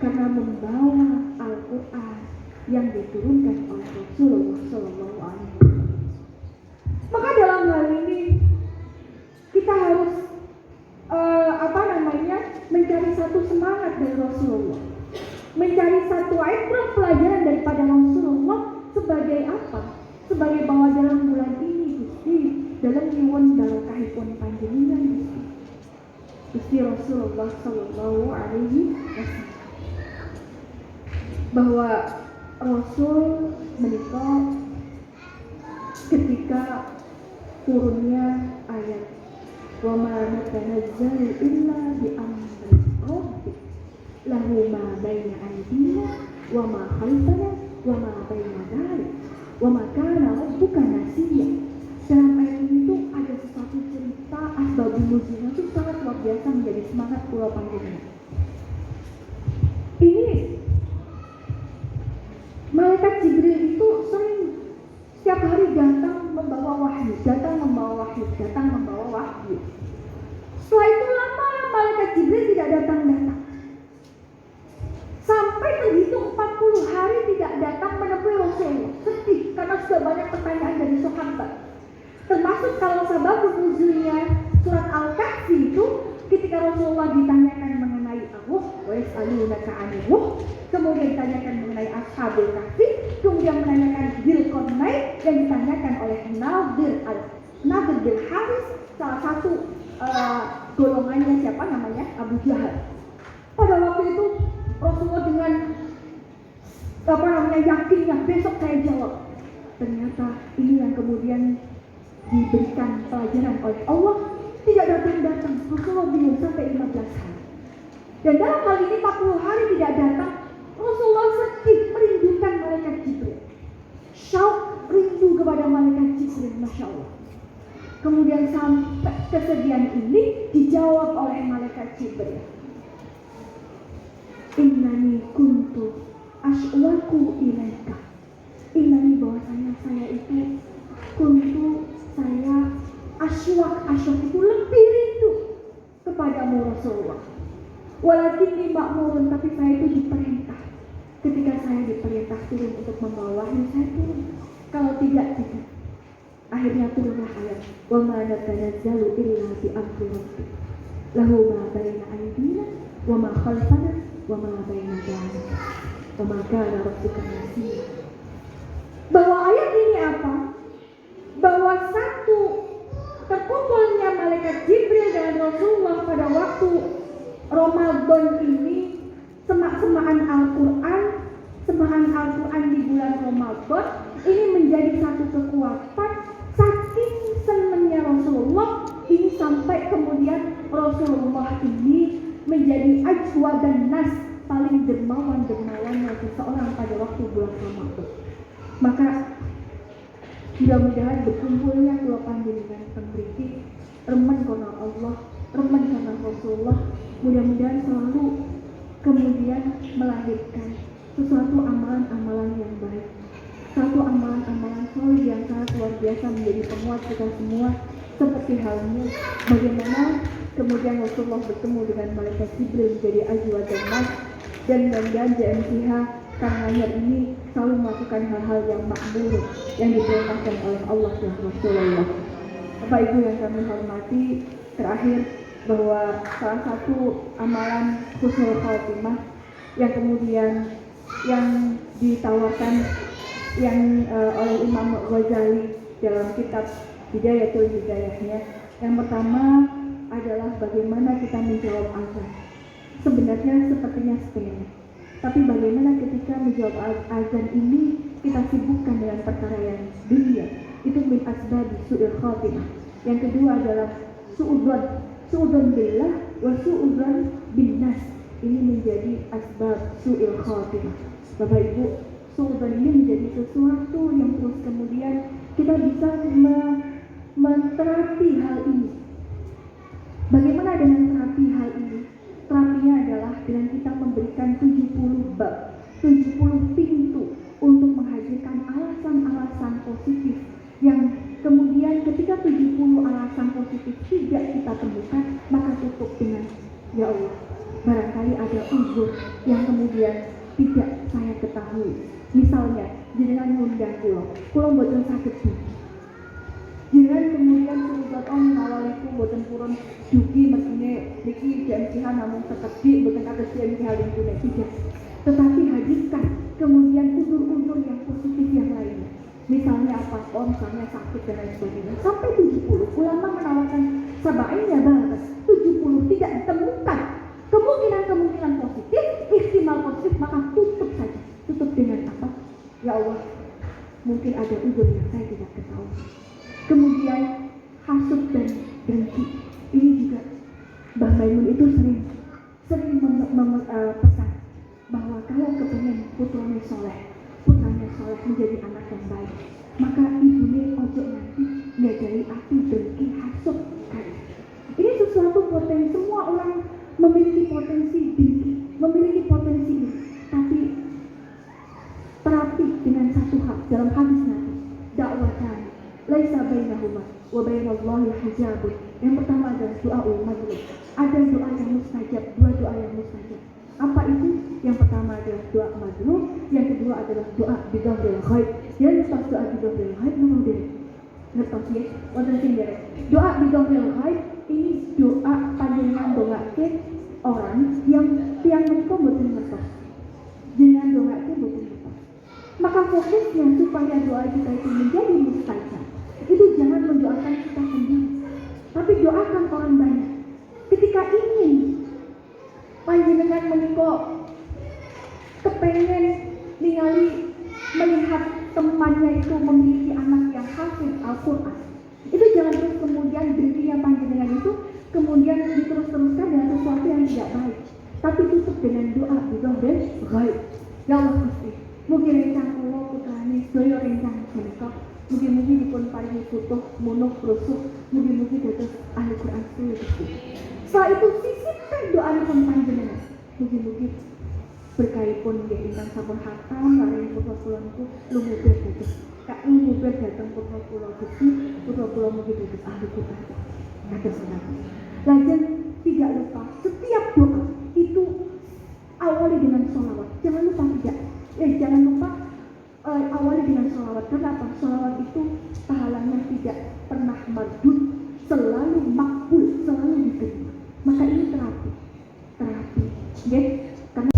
karena membawa Al-Quran yang diturunkan oleh Rasulullah SAW. Maka dalam hal ini kita harus mencari satu semangat dari Rasulullah, mencari satu ibrah pelajaran daripada Rasulullah sebagai apa? Sebagai bahwa dalam bulan ini Gusti, dalam nyuwun barokahipun panjenengan Gusti Rasulullah sallallahu alaihi wasallam. bahwa Rasul menikah ketika turunnya ayat wa ma natanazzalu illa bi amri rabbik lahu ma baina aydina wa ma khalfana wa ma baina dzalik wa ma kana rabbuka nasiya. Dalam ayat ini tuh ada sesuatu cerita asbabun nuzulnya itu sangat luar biasa menjadi semangat Pulau Panjenengan. Ini malaikat Jibril itu sering setiap hari datang membawa wahyu. Setelah itu lama malaikat Jibril tidak datang-datang. Sampai terhitung 40 hari tidak datang menemui Rasulullah. Sedih karena sudah banyak pertanyaan dari sahabat. Termasuk kalau sababun nuzulnya surat Al-Kahfi itu ketika Rasulullah ditanyakan mengenai Ar-Ruh, wa yas'alunaka 'anir ruh, kemudian ditanyakan mengenai Ashabul Kahfi, kemudian menanyakan Dzulqarnain yang ditanyakan oleh Nadir bin Haris, salah satu golongannya siapa namanya? Abu Jahal. Pada waktu itu Rasulullah dengan yakinnya besok saya jawab. Ternyata ini yang kemudian diberikan pelajaran oleh Allah, tidak datang-datang. Rasulullah bingung sampai 15 hari. Dan dalam hal ini 40 hari tidak datang, Rasulullah sedih merindukan malaikat Jibril. Syauq rindu kepada malaikat Jibril, Masya Allah. Kemudian sampai kesedihan ini dijawab oleh malaikat Jibril. Innani kuntu aswaku ilaika. Innani bahwasanya saya itu kuntu saya aswak itu lebih rindu kepadamu Rasulullah. Walakin di makmurun, tapi saya itu diperintah. Ketika saya diperintah turun untuk membawa wahyu, saya turun. Kalau tidak. Akhirnya turunlah ayat wa ma natanazzalu illa bi amri rabbik lahu ma baina aydina wa ma khalfana wa ma baina dzalik wa ma kana rabbuka nasiya. Bahwa ayat ini apa? Bahwa satu terkumpulnya malaikat Jibril dan Rasulullah pada waktu Ramadan ini, semak-semakan Al-Quran di bulan Ramadan ini menjadi satu kekuatan. Saking senangnya Rasulullah ini sampai kemudian Rasulullah ini menjadi ajwa dan nas, paling dermawannya seseorang pada waktu bulan Ramadan. Maka mudah-mudahan berkumpulnya Pulau Panjenengan pemberiti remen karena Allah, remen karena Rasulullah, mudah-mudahan selalu kemudian melahirkan sesuatu amalan-amalan yang baik, satu amalan-amalan soleh yang sangat luar biasa menjadi penguat kita semua. Seperti halnya bagaimana kemudian Rasulullah bertemu dengan malaikat Jibril menjadi ajwa dan nas, dan mudah-mudahan JMCH Karanganyar ini selalu melakukan hal-hal yang makmur yang diperintahkan oleh Allah dan Rasulullah. Bapak Ibu yang kami hormati, terakhir bahwa salah satu amalan husnul khotimah yang kemudian yang ditawarkan oleh Imam Ghazali dalam kitab Hidayatul Hidayahnya, yang pertama adalah bagaimana kita menjawab azan. Sebenarnya sepertinya sepele, tapi bagaimana ketika menjawab azan ini kita sibukkan dengan perkara yang dunia, itu min asbabi su'il khatimah. Yang kedua adalah su'udzon billah wa su'udzon bin nas. Ini menjadi asbab su'il khatimah. Bapak Ibu, su'udzon ini menjadi sesuatu yang terus kemudian kita bisa menterapi hal ini. Bagaimana dengan terapi hal ini? Terapinya adalah dengan kita memberikan 70 bab, 70 pintu untuk menghadirkan alasan-alasan positif yang kemudian ketika 70 alasan positif tidak kita temukan, maka tutup dengan ya Allah, barangkali ada uzur yang kemudian tidak saya ketahui. Misalnya, jenengan ngundang kula mboten saged dugi. Jenengan kemudian surat minawalikum mboten purun dugi mergine niki JMCH namung sekedhik mboten kados JMCH lingkune tidak. Tetapi hadirkan kemudian unsur-unsur yang positif yang lainnya. Misalnya apa? Misalnya sakit dan lain sebagainya. Sampai 70 ulama menawarkan sabainnya banget. 70 tidak ditemukan kemungkinan positif, ihtimal positif, maka tutup saja. Mbah Maimun itu sering pesan bahwa kalau kepengen putranya soleh menjadi anak yang baik, maka ibunya ojo nanti ngajari api dengki hasut kali. Ini sesuatu potensi, semua orang memiliki potensi dengki, memiliki potensi ini, tapi terapi dengan satu hal dalam hadis Nabi, dakwatan laisa bainahuma wa bainallahi hijabun. Yang pertama adalah doa mazlum. Ada doa yang mustajab, dua doa yang mustajab. Apa itu? Yang pertama adalah doa mazlum, yang kedua adalah doa bidhahril ghaib. Yang lepas doa bidhahril ghaib nomor diri. Ngertos ya? Wonten sing derek. Doa bidhahril ghaib ini doa panjenengan dongake orang yang tiang menika mboten ngertos. Jenengan dongake mboten ngertos. Maka fokusnya supaya doa kita itu menjadi mustajab, itu jangan mendoakan kita sendiri, tapi doakan orang banyak. Ketika ingin panjenengan menika kepengen ningali melihat temannya itu memiliki anak yang hafid Al-Quran, itu jangan terus kemudian dirinya panjenengan itu kemudian diterus-teruskan dengan sesuatu yang tidak baik, tapi tutup dengan doa bidhahril ghaib. Ya Allah Gusti, mugi rencang kula putrane sedaya rencang menika, mugi-mugi dipun paringi putuh munuk rusuk, mugi-mugi dados ahli Quran sedaya Gusti. Setelah itu sisipkan doanipun panjenengan, mugi-mugi berkahipun nggih ingkang sampun hatam laring putra kula niku lumebet dados lumebet dhateng putra kula Gusti, putra kula mugi dados ahli Quran. Kados menawi. Lajeng tidak lupa setiap doa itu awali dengan sholawat. Jangan lupa awali dengan sholawat. Kenapa? Sholawat itu pahalanya tidak pernah mardud, selalu makbul, selalu diterima. Maka ini terapi, ya. Karena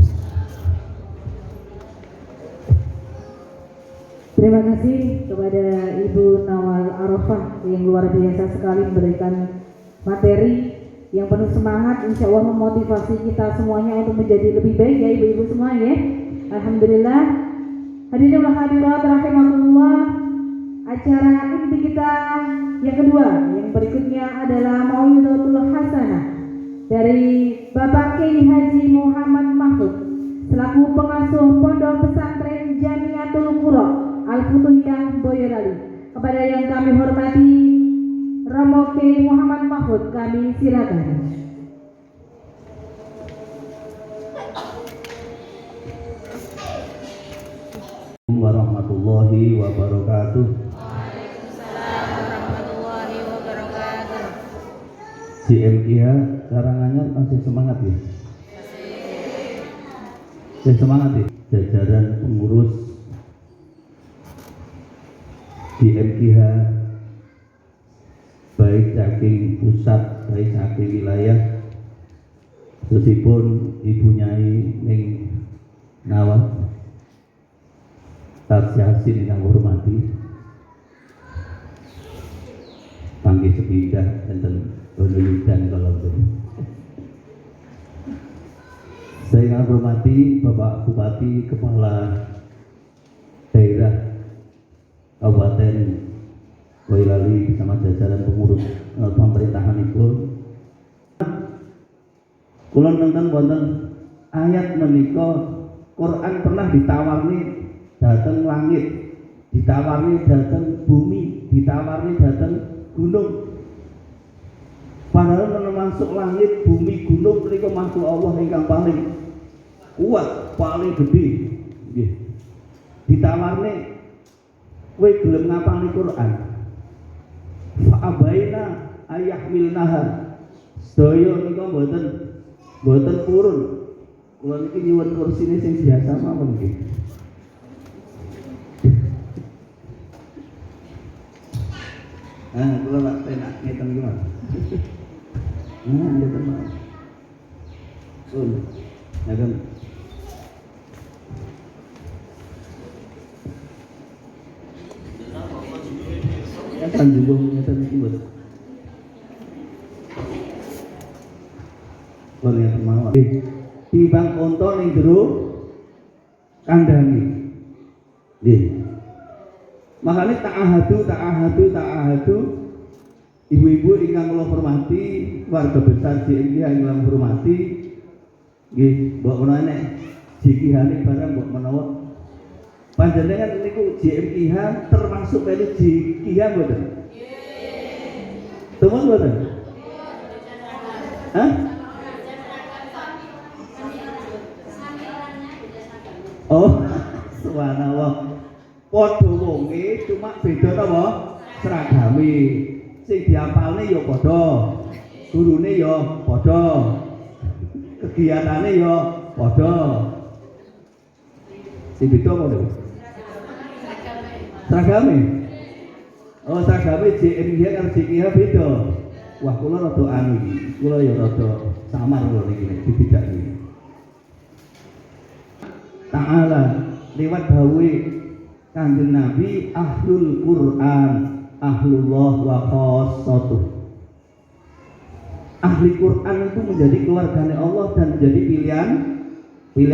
Terima kasih kepada Ibu Nawal Arafah yang luar biasa sekali memberikan materi yang penuh semangat, insya Allah memotivasi kita semuanya untuk menjadi lebih baik ya ibu-ibu semuanya. Alhamdulillah. Hadirin wa hadirat rahimakumullah. Acara inti kita yang kedua, yang berikutnya adalah Mau'izatul Hasanah dari Bapak Kiai Haji Muhammad Mahfud selaku pengasuh Pondok Pesantren Jamiatul Qura Al-Futuhiyah Boyolali. Kepada yang kami hormati Romo Kiai Muhammad Mahfud, kami silakan. Warahmatullahi wabarakatuh. Waalaikumsalam warahmatullahi wabarakatuh. CMIH Karanganyar masih semangat ya? Masih semangat ya? Jajaran pengurus CMIH baik saking pusat, baik saking wilayah, meskipun Ibu Nyai Ning Nawal Yasin yang hormati, panggil sepindah dan penelitian kalau itu. Saya yang hormati Bapak Bupati, Kepala Daerah Kabupaten Boyolali bersama jajaran pengurus pemerintahan itu. Kulon tentang wonten ayat menika Quran pernah ditawarni datang langit, ditawarni datang bumi, ditawarni datang gunung. Padahal menawa masuk langit, bumi, gunung menika makhluk Allah ingkang paling kuat, paling gede. Nggih. Ditawarni kowe gelem ngapalni Quran. Fa abaina ayahmilnaha. Sedaya nika mboten purun. Kula niki nyuwun kursine sing biasa mawon nggih. Kula lak tenak ngeten iki Mas. Ngeten Mas. Ngeten. Ngeten juga ngeten iki Mas. Kula ngeten mawon. Timbang unta ning jero kandhange. Nggih. Makanya ta'ahadu Ibu-ibu ingkang kula hormati, warga besar JMIH ingkang hormati, nggih, mbok menawa nek JKH barang mbok menawa panjenengan niku JMIH termasuk melu JKH mboten? Temen mboten? Hah? Oh, subhanallah. Padha wonge cuma beda napa? Seragame. Sing diapalne ya padha. Gurune ya padha. Kegiatane ya padha. Sing beda apa lho? Seragame. Oh, seragame JMIH karo JKH beda. Wah, kula rada anu iki. Kula ya rada samar kula niki nek dibedakne. Ta'ala lewat dawuh Kanjeng Nabi ahlul Quran, ahlullah wa khassatuh. Ahli Quran itu menjadi keluarganya Allah dan menjadi pilihan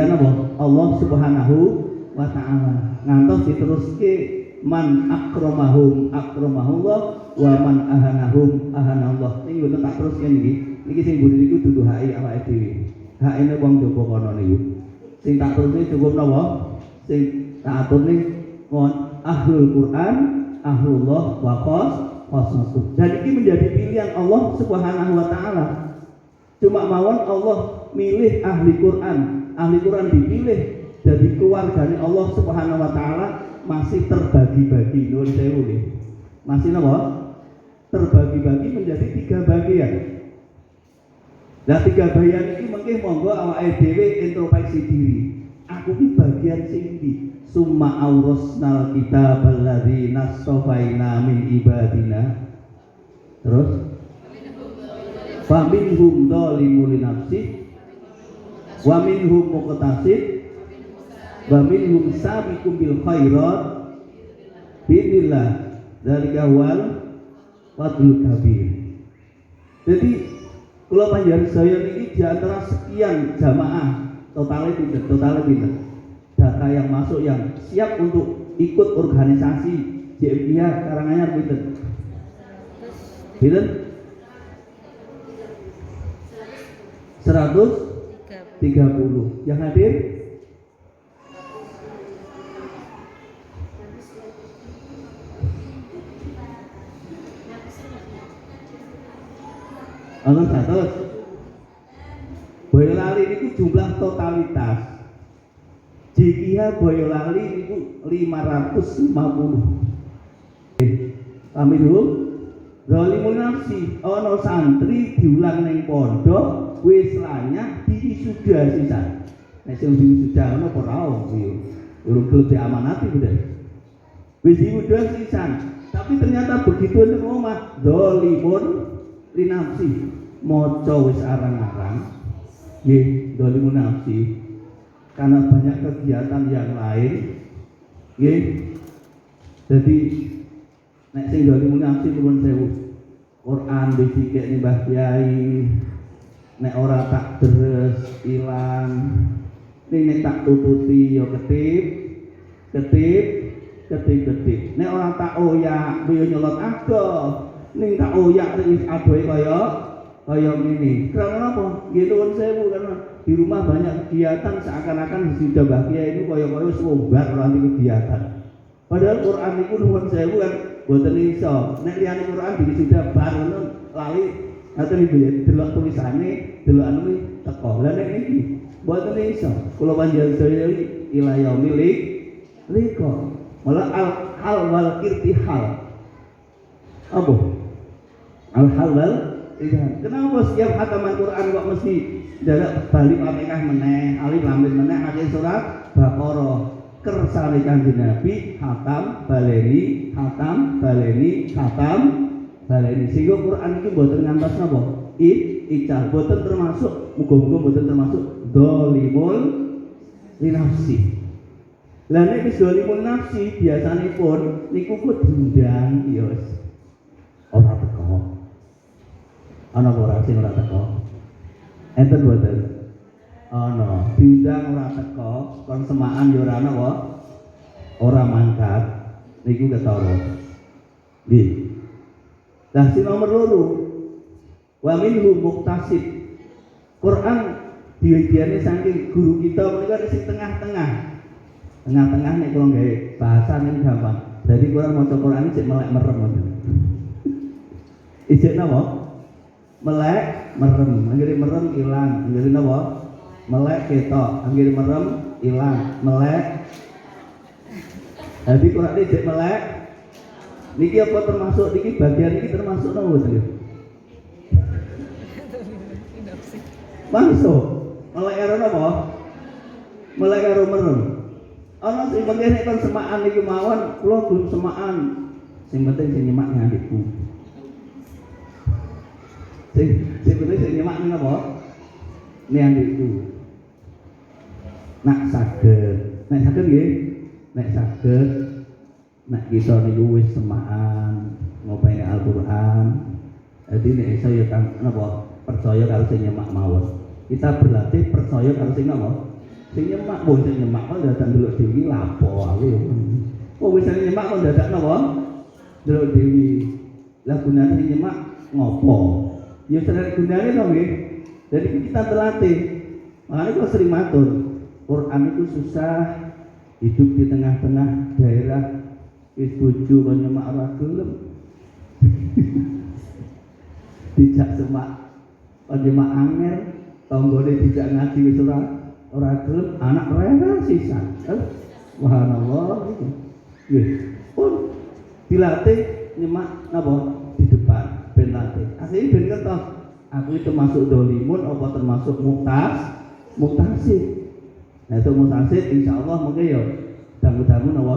apa? Allah Subhanahu wa taala. Ngantos diteruske man akramahum akramahullah wa man ahanahum ahanallah. Ini mboten tak teruskan iki. Niki sing mburi niku dudu hak awake dhewe. Hakine wong jaba kono niku. Sing tak turuti cukup napa? Sing tak aturne mohon ahlul Quran, ahlullah wa khassatuh. Dan ini menjadi pilihan Allah Subhanahu wa taala. Cuma mawon Allah milih ahli Quran. Ahli Quran dipilih jadi keluarganya Allah Subhanahu wa taala masih terbagi-bagi. Nuwun sewu nggih. Masih napa? Terbagi-bagi menjadi 3 bagian. Nah 3 bagian ini mungkin monggo awake dhewe introspeksi diri. Aku ki bagian sing ndi? Summa aurasnal kitabal ladzi nastafaina min ibadina. Terus faminhum dzalimun li nafsi wa minhum muqtasid wa minhum sabiqun bil khairat biidznillah. Dzalika wal fadlul kabir. Jadi kalau panjenengan saya ini di antara sekian jamaah totalnya pinter. Data yang masuk yang siap untuk ikut organisasi JMIH Karanganyar pinter. 130 yang hadir. Ono 100. Boyolali niku jumlah totalitas. JKH Boyolali niku 550. Amin. Zalimul nafsi ono santri diulang ning pondok wis lanyah diwisuda sisan. Nek sing diwisuda ono ora ono yo. Urung gelem diamanati udah. Wis diwisuda sisan. Tapi ternyata begitu ning omah zalimun linafsi maca wis arang-arang nggih zalimun nafsi karena banyak kegiatan yang lain nggih. Jadi nek sing zalimun nafsi nuwun sewu Quran dicikek Mbah Kyai nek ora tak deres ilang nek tak tututi yo ketip nek ora tak oyak yo nyolot adoh ning tak oyak wis adohe kaya ngene. Karena apa? Nggih nuwun sewu karena di rumah banyak kegiatan seakan-akan sudah Mbah Kyai itu kaya wis wombar ora kegiatan. Padahal Quran niku nuwun sewu kan boten iso. Nek liyane Quran iki sudah bar ngono lali ngaten iki ya delok tulisane, delok anu teko. Lah nek iki boten iso. Kula panjenengan sedaya ila yaumil liqa. Malah al wal irtihal. Apa? Al-hal wal irtihal. Kenapa setiap khataman Quran kok mesti dadak bali Fatihah meneh, alif lam mim meneh akhir surat Baqarah. Kersane Kanjeng Nabi hatam baleni sehingga Quran itu mboten ngantos napa ical mboten termasuk muga-muga mboten termasuk zalimul linafsi. Lah nek wis zalimul nafsi biasanipun niku ku diundang ya wis ora teko. Ana ora sing ora teko. Enten mboten? Ana diundang ora teko, kon semaan yo ora ana apa? Ora mangkat. Niku ketara. Nggih. Lah si nomor loro wa minhum muqtasid. Quran diwidiane saking guru kita menika sing tengah-tengah. Tengah-tengah nek kula gawe bahasa ning gampang. Jadi Quran maca Quran sik melek merem ngoten. Ijek napa? Melek merem, anggere merem ilang, anggere napa? Melek ketok, anggere merem ilang, melek. Jadi Quran ijek melek. Niki apa termasuk niki bagian niki termasuk napa mboten? Masuk. Melek karo napa? Melek karo merem. Ana sing penting nek kon semaan iki mawon, kula belum semaan. Sing penting sing nyemak adikku. Sing penting sing nyemak napa? Nek adikku. Nak saged nggih. Nek saged nek kita niku wis semaan ngopeni Al-Qur'an. Jadi nek iso ya kan napa? Percaya karo sing nyemak mawon. Kita berlatih percaya karo sing napa? Sing nyemak, sing nyemak kok dadak ndelok dhewe lapo aku ya. Kok wis nyemak kok dadak napa? Ndelok dhewe. Lah gunane nyemak ngopo? Ya sebenarnya gunane to nggih. Jadi kita terlatih. Makanya kok sering matur, Quran itu susah hidup di tengah-tengah daerah wis bojo kok nyemak ora gelem. Dijak semak kok nyemak angel, tanggane dijak ngaji wis ora gelem, anak rela sisan. Subhanallah itu. Nggih. Pun dilatih nyemak napa di depan ben latih. Asline ben kertos. Aku itu termasuk dolimun apa termasuk muktasib. Nah itu muktasib insyaallah mungkin ya dangu-dangu napa?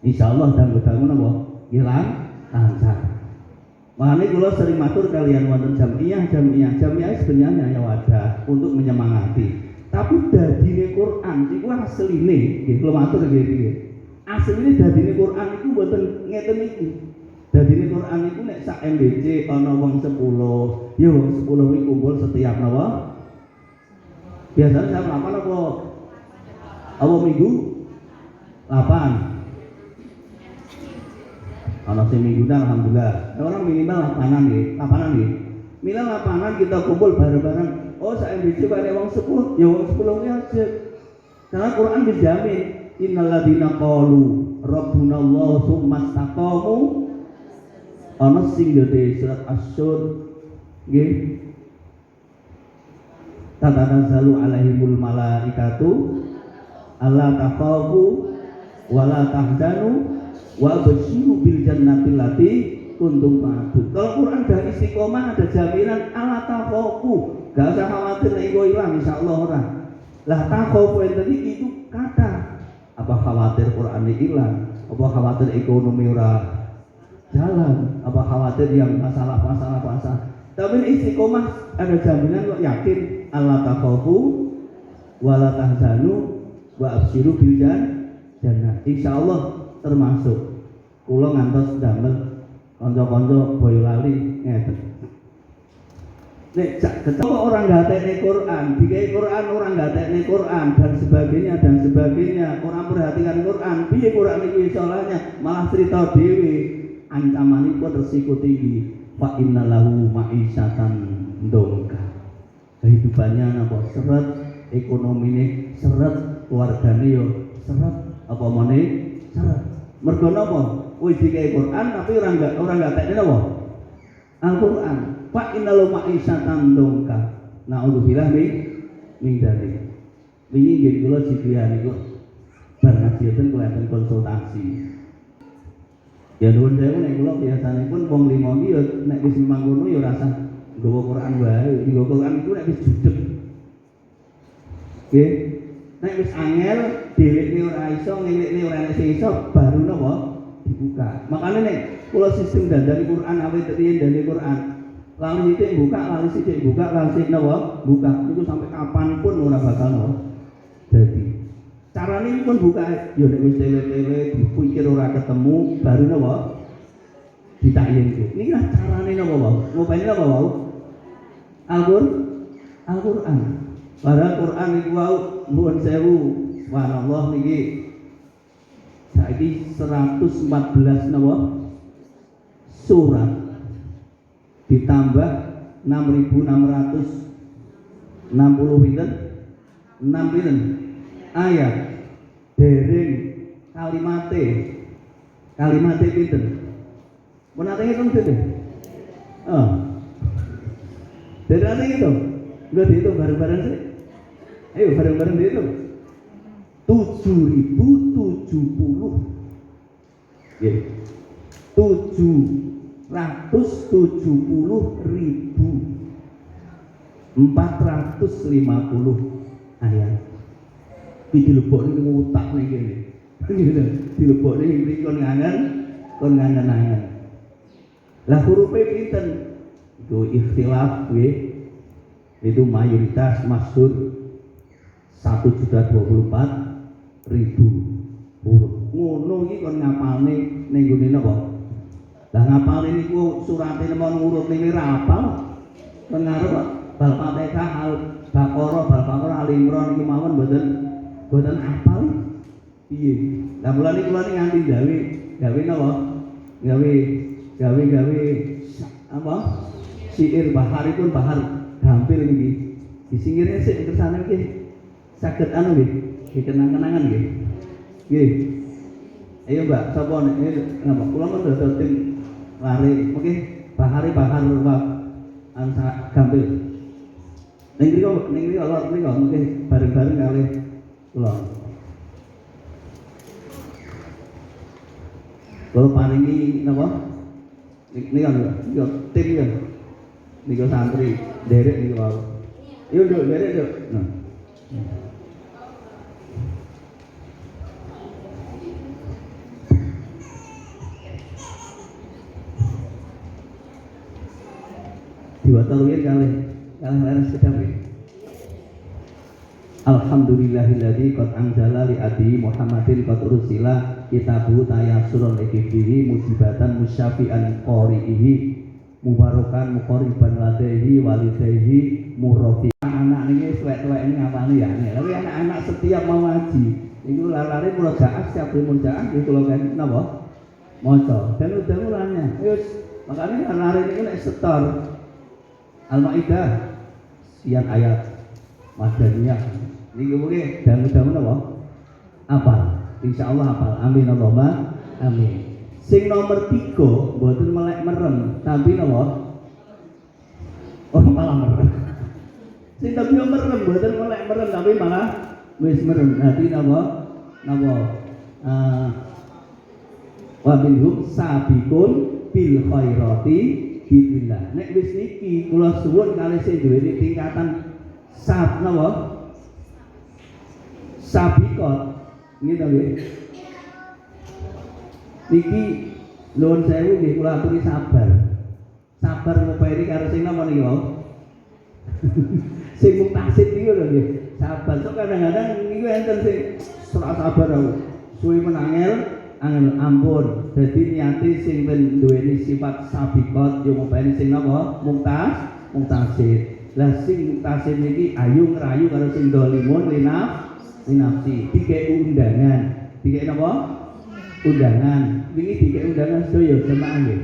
Insyaallah dangu-dangu napa? Hilang lancar. Makanya kula sering matur kalian wonten jamiah sebenarnya hanya wadah untuk menyemangati. Tapi dadine Quran iku asline nggih kula matur nggih. Asline dadine Quran iku mboten ngeten iki. Dadine Quran iku nek sak MBC ana wong 10, ya wong 10 kuwi kumpul setiap napa? Biasanya jam 8 apa minggu? 8. Ana sing mingguan alhamdulillah. Orang minimal 8-an nggih. Minimal 8-an kita kumpul bareng-bareng. Oh, sak MBC kok ana wong 10, ya wong 10 kuwi aja. Karena Quran dijamin innalladzina qalu rabbunallahu tsumma istaqamu. Ana sing gede surat Asy-Syur nggih. Tatanazzalu alaihimul malaikatu alla takhafu wala tahzanu wa basyiru bil jannati allati kuntum tu'adun. Kalau Quran ada istiqomah, ada jaminan ala takhafu, gak usah khawatir nek iku ilang insyaallah ora. Lah takhafu itu kata apa khawatir Quran hilang, apa khawatir ekonomi ora jalan, apa khawatir yang masalah. Tapi istiqomah ada jaminan kok yakin alla takhafu wala tahzanu wa absyiru bil jannah. Insyaallah termasuk kula ngantos damel kanca-kanca Boyolali ngeten. Nek ketok orang gatekne Quran, dikai Quran orang gatekne Quran dan sebagainya, orang perhatikan Quran, piye Quran iki isolanya malah cerita dhewe ancamanipun resiko tinggi. Fa innalahu ma'isyatan dongka. Kehidupannya napa seret, ekonomine seret, keluargane yo seret, apa meneh seret. Mergo napa? Wis dikai Quran tapi orang enggak tekne napa? Al-Qur'an. Fa innalahu ma'isyatan dongka. Naudzubillah min dzalik. Wingi nggih kula jikian niku bar ngaji kelihatan konsultasi. Ya nuwun sewu nek kula biasanipun wong 5 iki ya nek wis mangkono ya rasa nggawa Quran wae. Nggawa Quran iku nek wis judeg. Nggih. Nek wis angel dheweke ora iso, ngelikne ora enek sing iso baru napa dibuka. Makane nek kula sistem dandani Quran awet riyen dandani Quran. Lalu sithik buka, lalu sithik napa buka. Iku sampai kapanpun ora bakal napa dadi. Carane pun buka, ya nek wis tele-tele dipikir ora ketemu, baru napa? Ditakyinke. Niki lah carane napa wae? Ngopeni napa wae? Al-Qur'an. Padahal Qur'an iku wae nuwun sewu. Subhanallah niki saiki 114 napa? Surat. ditambah 6.660 pinten 6 pinten ayat dereng kalimate pinten menate hitung pinten dereng hitung enggak dihitung bareng-bareng sih ayo bareng-bareng dihitung 7.070 ya 770.450 ayat iki dilebokne ngutak ning kene dilebokne iki kon ngangen angen lah hurufe pinten itu ikhtilaf nggih itu mayoritas masyhur 1.024.000 huruf ngono iki kon ngapalne ning gone napa lah ngapalne niku surate nemon urut niki ra apal kon ngarep bal Fatihah al Baqarah Al Imran iki mawon mboten apal piye lah mulane kula nganti gawe napa gawe apa syair baharipun bahar gampil niki disingirnya sik kersane nggih saged anu nggih dikenang-kenangan nggih nggih ayo Mbak sapa napa kula mun dadi tim lari oke bahar ansa gampil ning mriko lor mriko mungkin bareng-bareng kali kula kalau paringi napa niku tim ya niku santri derek niku wae yo derek yo nah diwataluin kali laras kecapi Alhamdulillahilladzi qad anzala li adi Muhammadin qad ursila kitabu tayassurun likibihi mujibatan musyafi'an qori'ihi mubarakan muqariban ladaihi walidaihi murafi anak ini suwek-suwek ini ngapalne ya tapi anak-anak setiap mau ngaji itu lari murojaah setiap murojaah itu lho kan napa maca dan udah mulanya wis makanya lari ini nek setor Al-Maidah sekian ayat Madaniyah niki mungkin dangu-dangu napa apal insyaallah apal amin Allahumma amin sing nomor 3 mboten melek merem tapi napa malah merem sing tapi merem mboten melek merem tapi malah wis merem dadi napa wa minhum sabiqun bil khairati bismillah nek wis niki kula suwun kali sing duweni tingkatan napa sabiqat ngene nggih niki nuwun sewu nggih kula aturi sabar ngopeni karo sing napa niki wae sing muktasid niku lho nggih sabar sok kadang-kadang niku enten sing ora sabar aku suwi menangel angel ampun dadi niate sing duweni sifat sabiqat yo ngopeni sing napa muktasid lah sing muktasid niki ayu ngrayu karo sing dolimun linafsi dikek undangan dikek napa undangan wingi dikek undangan sedaya jemaah nggih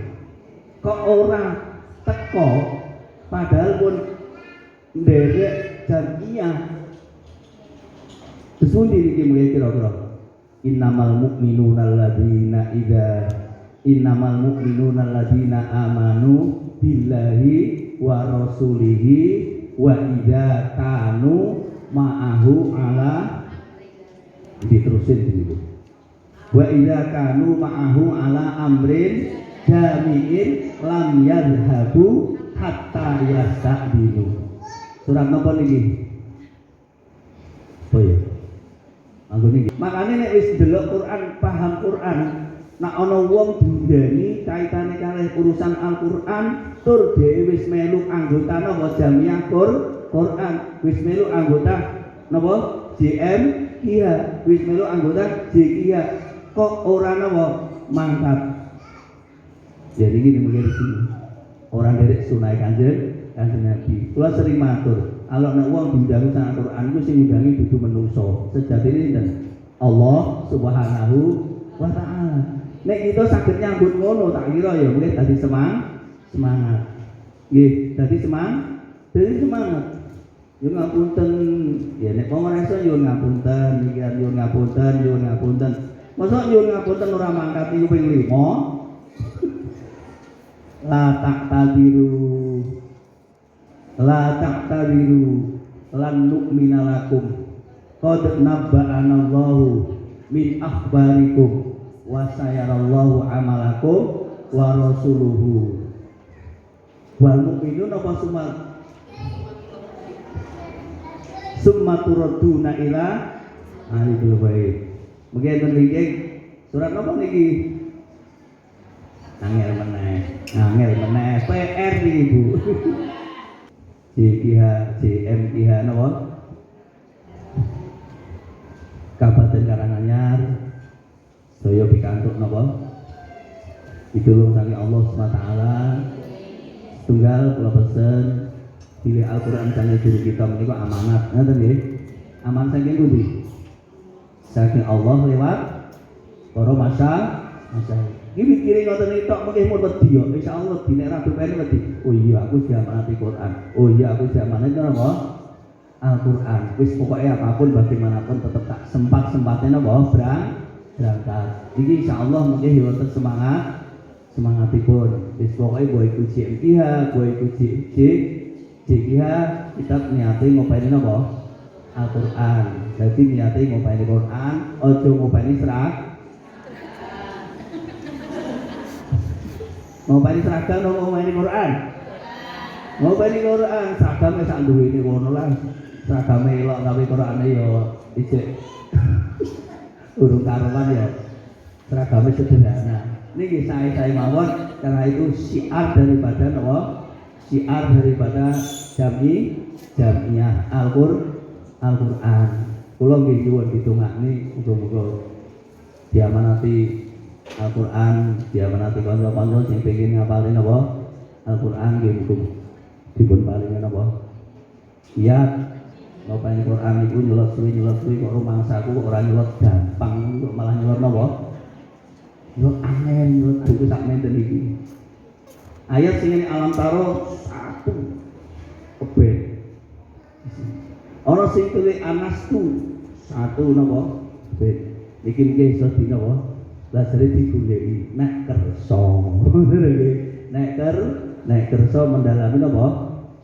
kok ora teko padahal pun nderek jamiah sesundi niki mulai kira-kira innamal mu'minuna alladzina amanu billahi wa rasulihi wa idza kanu ma'ahu ala diterusin dulu wa idza kanu ma'ahu ala amrin jami'in lam yadhhabu hatta yasta'dinu surat napa niki oh ya makanya nek wis delok Quran paham Quran nek ana wong dundani kaitane kalih urusan Al-Qur'an tur dhewe wis melu anggota napa jamiah Quran wis melu anggota napa JM iya wis melu anggota JIA kok ora napa mangkat jadi gini begini sini orang derek sunai kanjeng Nabi kula sering matur kalau nek wong diundang sang Al-Qur'an iku sing ngundangi dudu menungso sejatine dan Allah Subhanahu wa taala nek kita saged nyambut ngono tak kira ya mulih dadi semangat Nggih, dadi semangat. Nyuwun ngapunten, ya nek pamarentah nyuwun ngapunten, iki nyuwun ngapunten. Mosok nyuwun ngapunten ora mangkat niku ping 5. La taqtadiru lan nu'mina lakum qad nabba'anallahu min akhbarikum wa sayarallahu amalakum wa rasuluhu wal mu'minuna apa summa turadduna ila alimul ghaib. Mungkin niki surat apa niki? Angel meneh PR nih Bu. JMIH napa? Kabupaten Karanganyar saya pikantuk napa? Ditulung saking Allah SWT. Tunggal kula pesen pilih Al-Qur'an saking guru kita menika amanat. Ngoten nggih. Amanat saking pundi? Saking Allah lewat para masyayikh. Iki mikire ngoten iki tok mengke mun wedi yo insyaallah wedi nek ra dipeni wedi. Oh iya aku diamanati Quran. Oh iya aku diamanati napa? Al-Qur'an. Wis pokoke apapun bagaimanapun tetep tak sempat-sempatnya napa berangkat. Iki insyaallah mengke wonten semangatipun. Wis pokoke go iku JMIH, go iku JIH kita niate ngopeni napa? Al-Qur'an. Jadi niate ngopeni Quran, aja ngopeni mau balik seragam atau mau main Quran? Mau balik Quran, seragamnya sak duwe ini ngono lah. Seragamnya elok tapi Qur'ane yo ijek urung karuan ya. Seragamnya sederhana. Niki saya mawon karena itu syiar daripada apa? Syiar daripada jamiah Al-Qur'an. Kula nggih nyuwun ditungakni muga-muga diamanati Al-Qur'an, diamanati kanca-kanca sing pengin ngapalin apa? Al-Qur'an nggih muga dipun paringi napa? Iya, ngapalin Qur'an niku nyelot suwi kok rumangsaku kok ora nyelot gampang, kok malah nyelot napa? Nyelot angel, nyelot buku sak menten iki. Ayat sing alam taro 1 kebet. Ana sing tulis anastu 1 napa? Kebet. Iki nggih iso dina apa? Lah jare digoleki nek kersa. Nek kersa mendalami napa?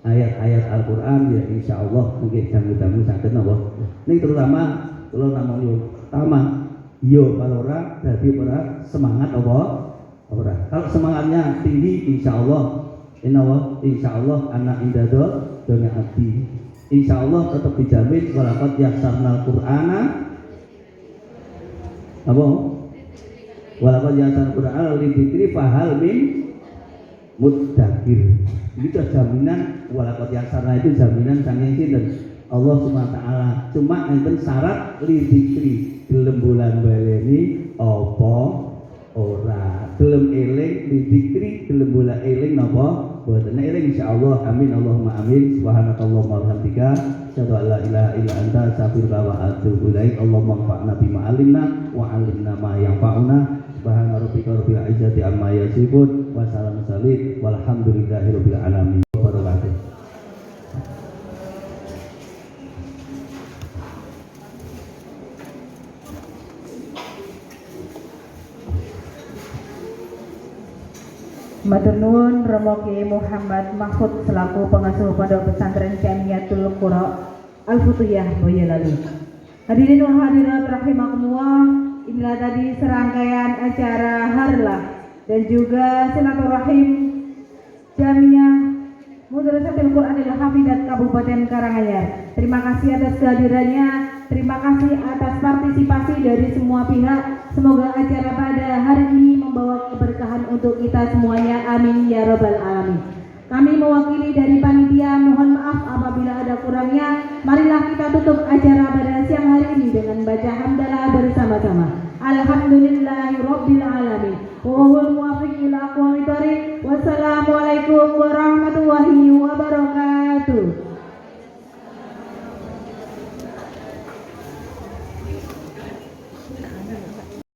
Ayat-ayat Al-Qur'an ya insyaallah mungkin jamu-jamu saged napa. Ning terutama kula namung yo utama yo kalau ora dadi ora semangat apa? Ora. Kalau semangatnya tinggi insyaallah insyaallah anak indado dunya ati. Insyaallah tetap dijamin walaqad yassarnal Qur'ana apa? Walaqad yassarnal Qur'ana lidzikri fahal min mudzakir. Itu jaminan walaqad yassarna itu jaminan saking sinten? Allah Subhanahu wa taala. Cuma enten syarat lidzikri gelem bulan baleni apa ora. Gelem eling lidzikri gelem bulan eling napa? Boten eling insyaallah. Amin Allahumma amin. Subhanakallahumma wa bihamdika asyhadu an la ilaha illa anta astaghfiruka wa atubu ilaik. Allahumma anfa'na bima 'allimna wa 'allimna ma yanfa'una. Subhana rabbika rabbil izzati amma yasifun wa salamun salim walhamdulillahi rabbil alamin. Wabarakatuh. Matur nuwun Romo Kiai Muhammad Mahfud selaku pengasuh Pondok Pesantren Jamiatul Qura Al-Futuyah Boyolali. Hadirin wal hadirat rahimakumullah, inilah tadi serangkaian acara harlah dan juga silaturahim Jamiah Madrasatul Qur'anil Hafidat Kabupaten Karanganyar. Terima kasih atas kehadirannya, terima kasih atas partisipasi dari semua pihak. Semoga acara pada hari ini membawa keberkahan untuk kita semuanya. Amin ya robbal alamin. Kami mewakili dari panitia mohon maaf apabila ada kurangnya. Marilah kita tutup acara pada siang hari ini dengan baca hamdalah bersama-sama. Alhamdulillahirabbil alamin. Wa huwal muwaffiq ila aqwamit thoriq. Wassalamualaikum warahmatullahi wabarakatuh.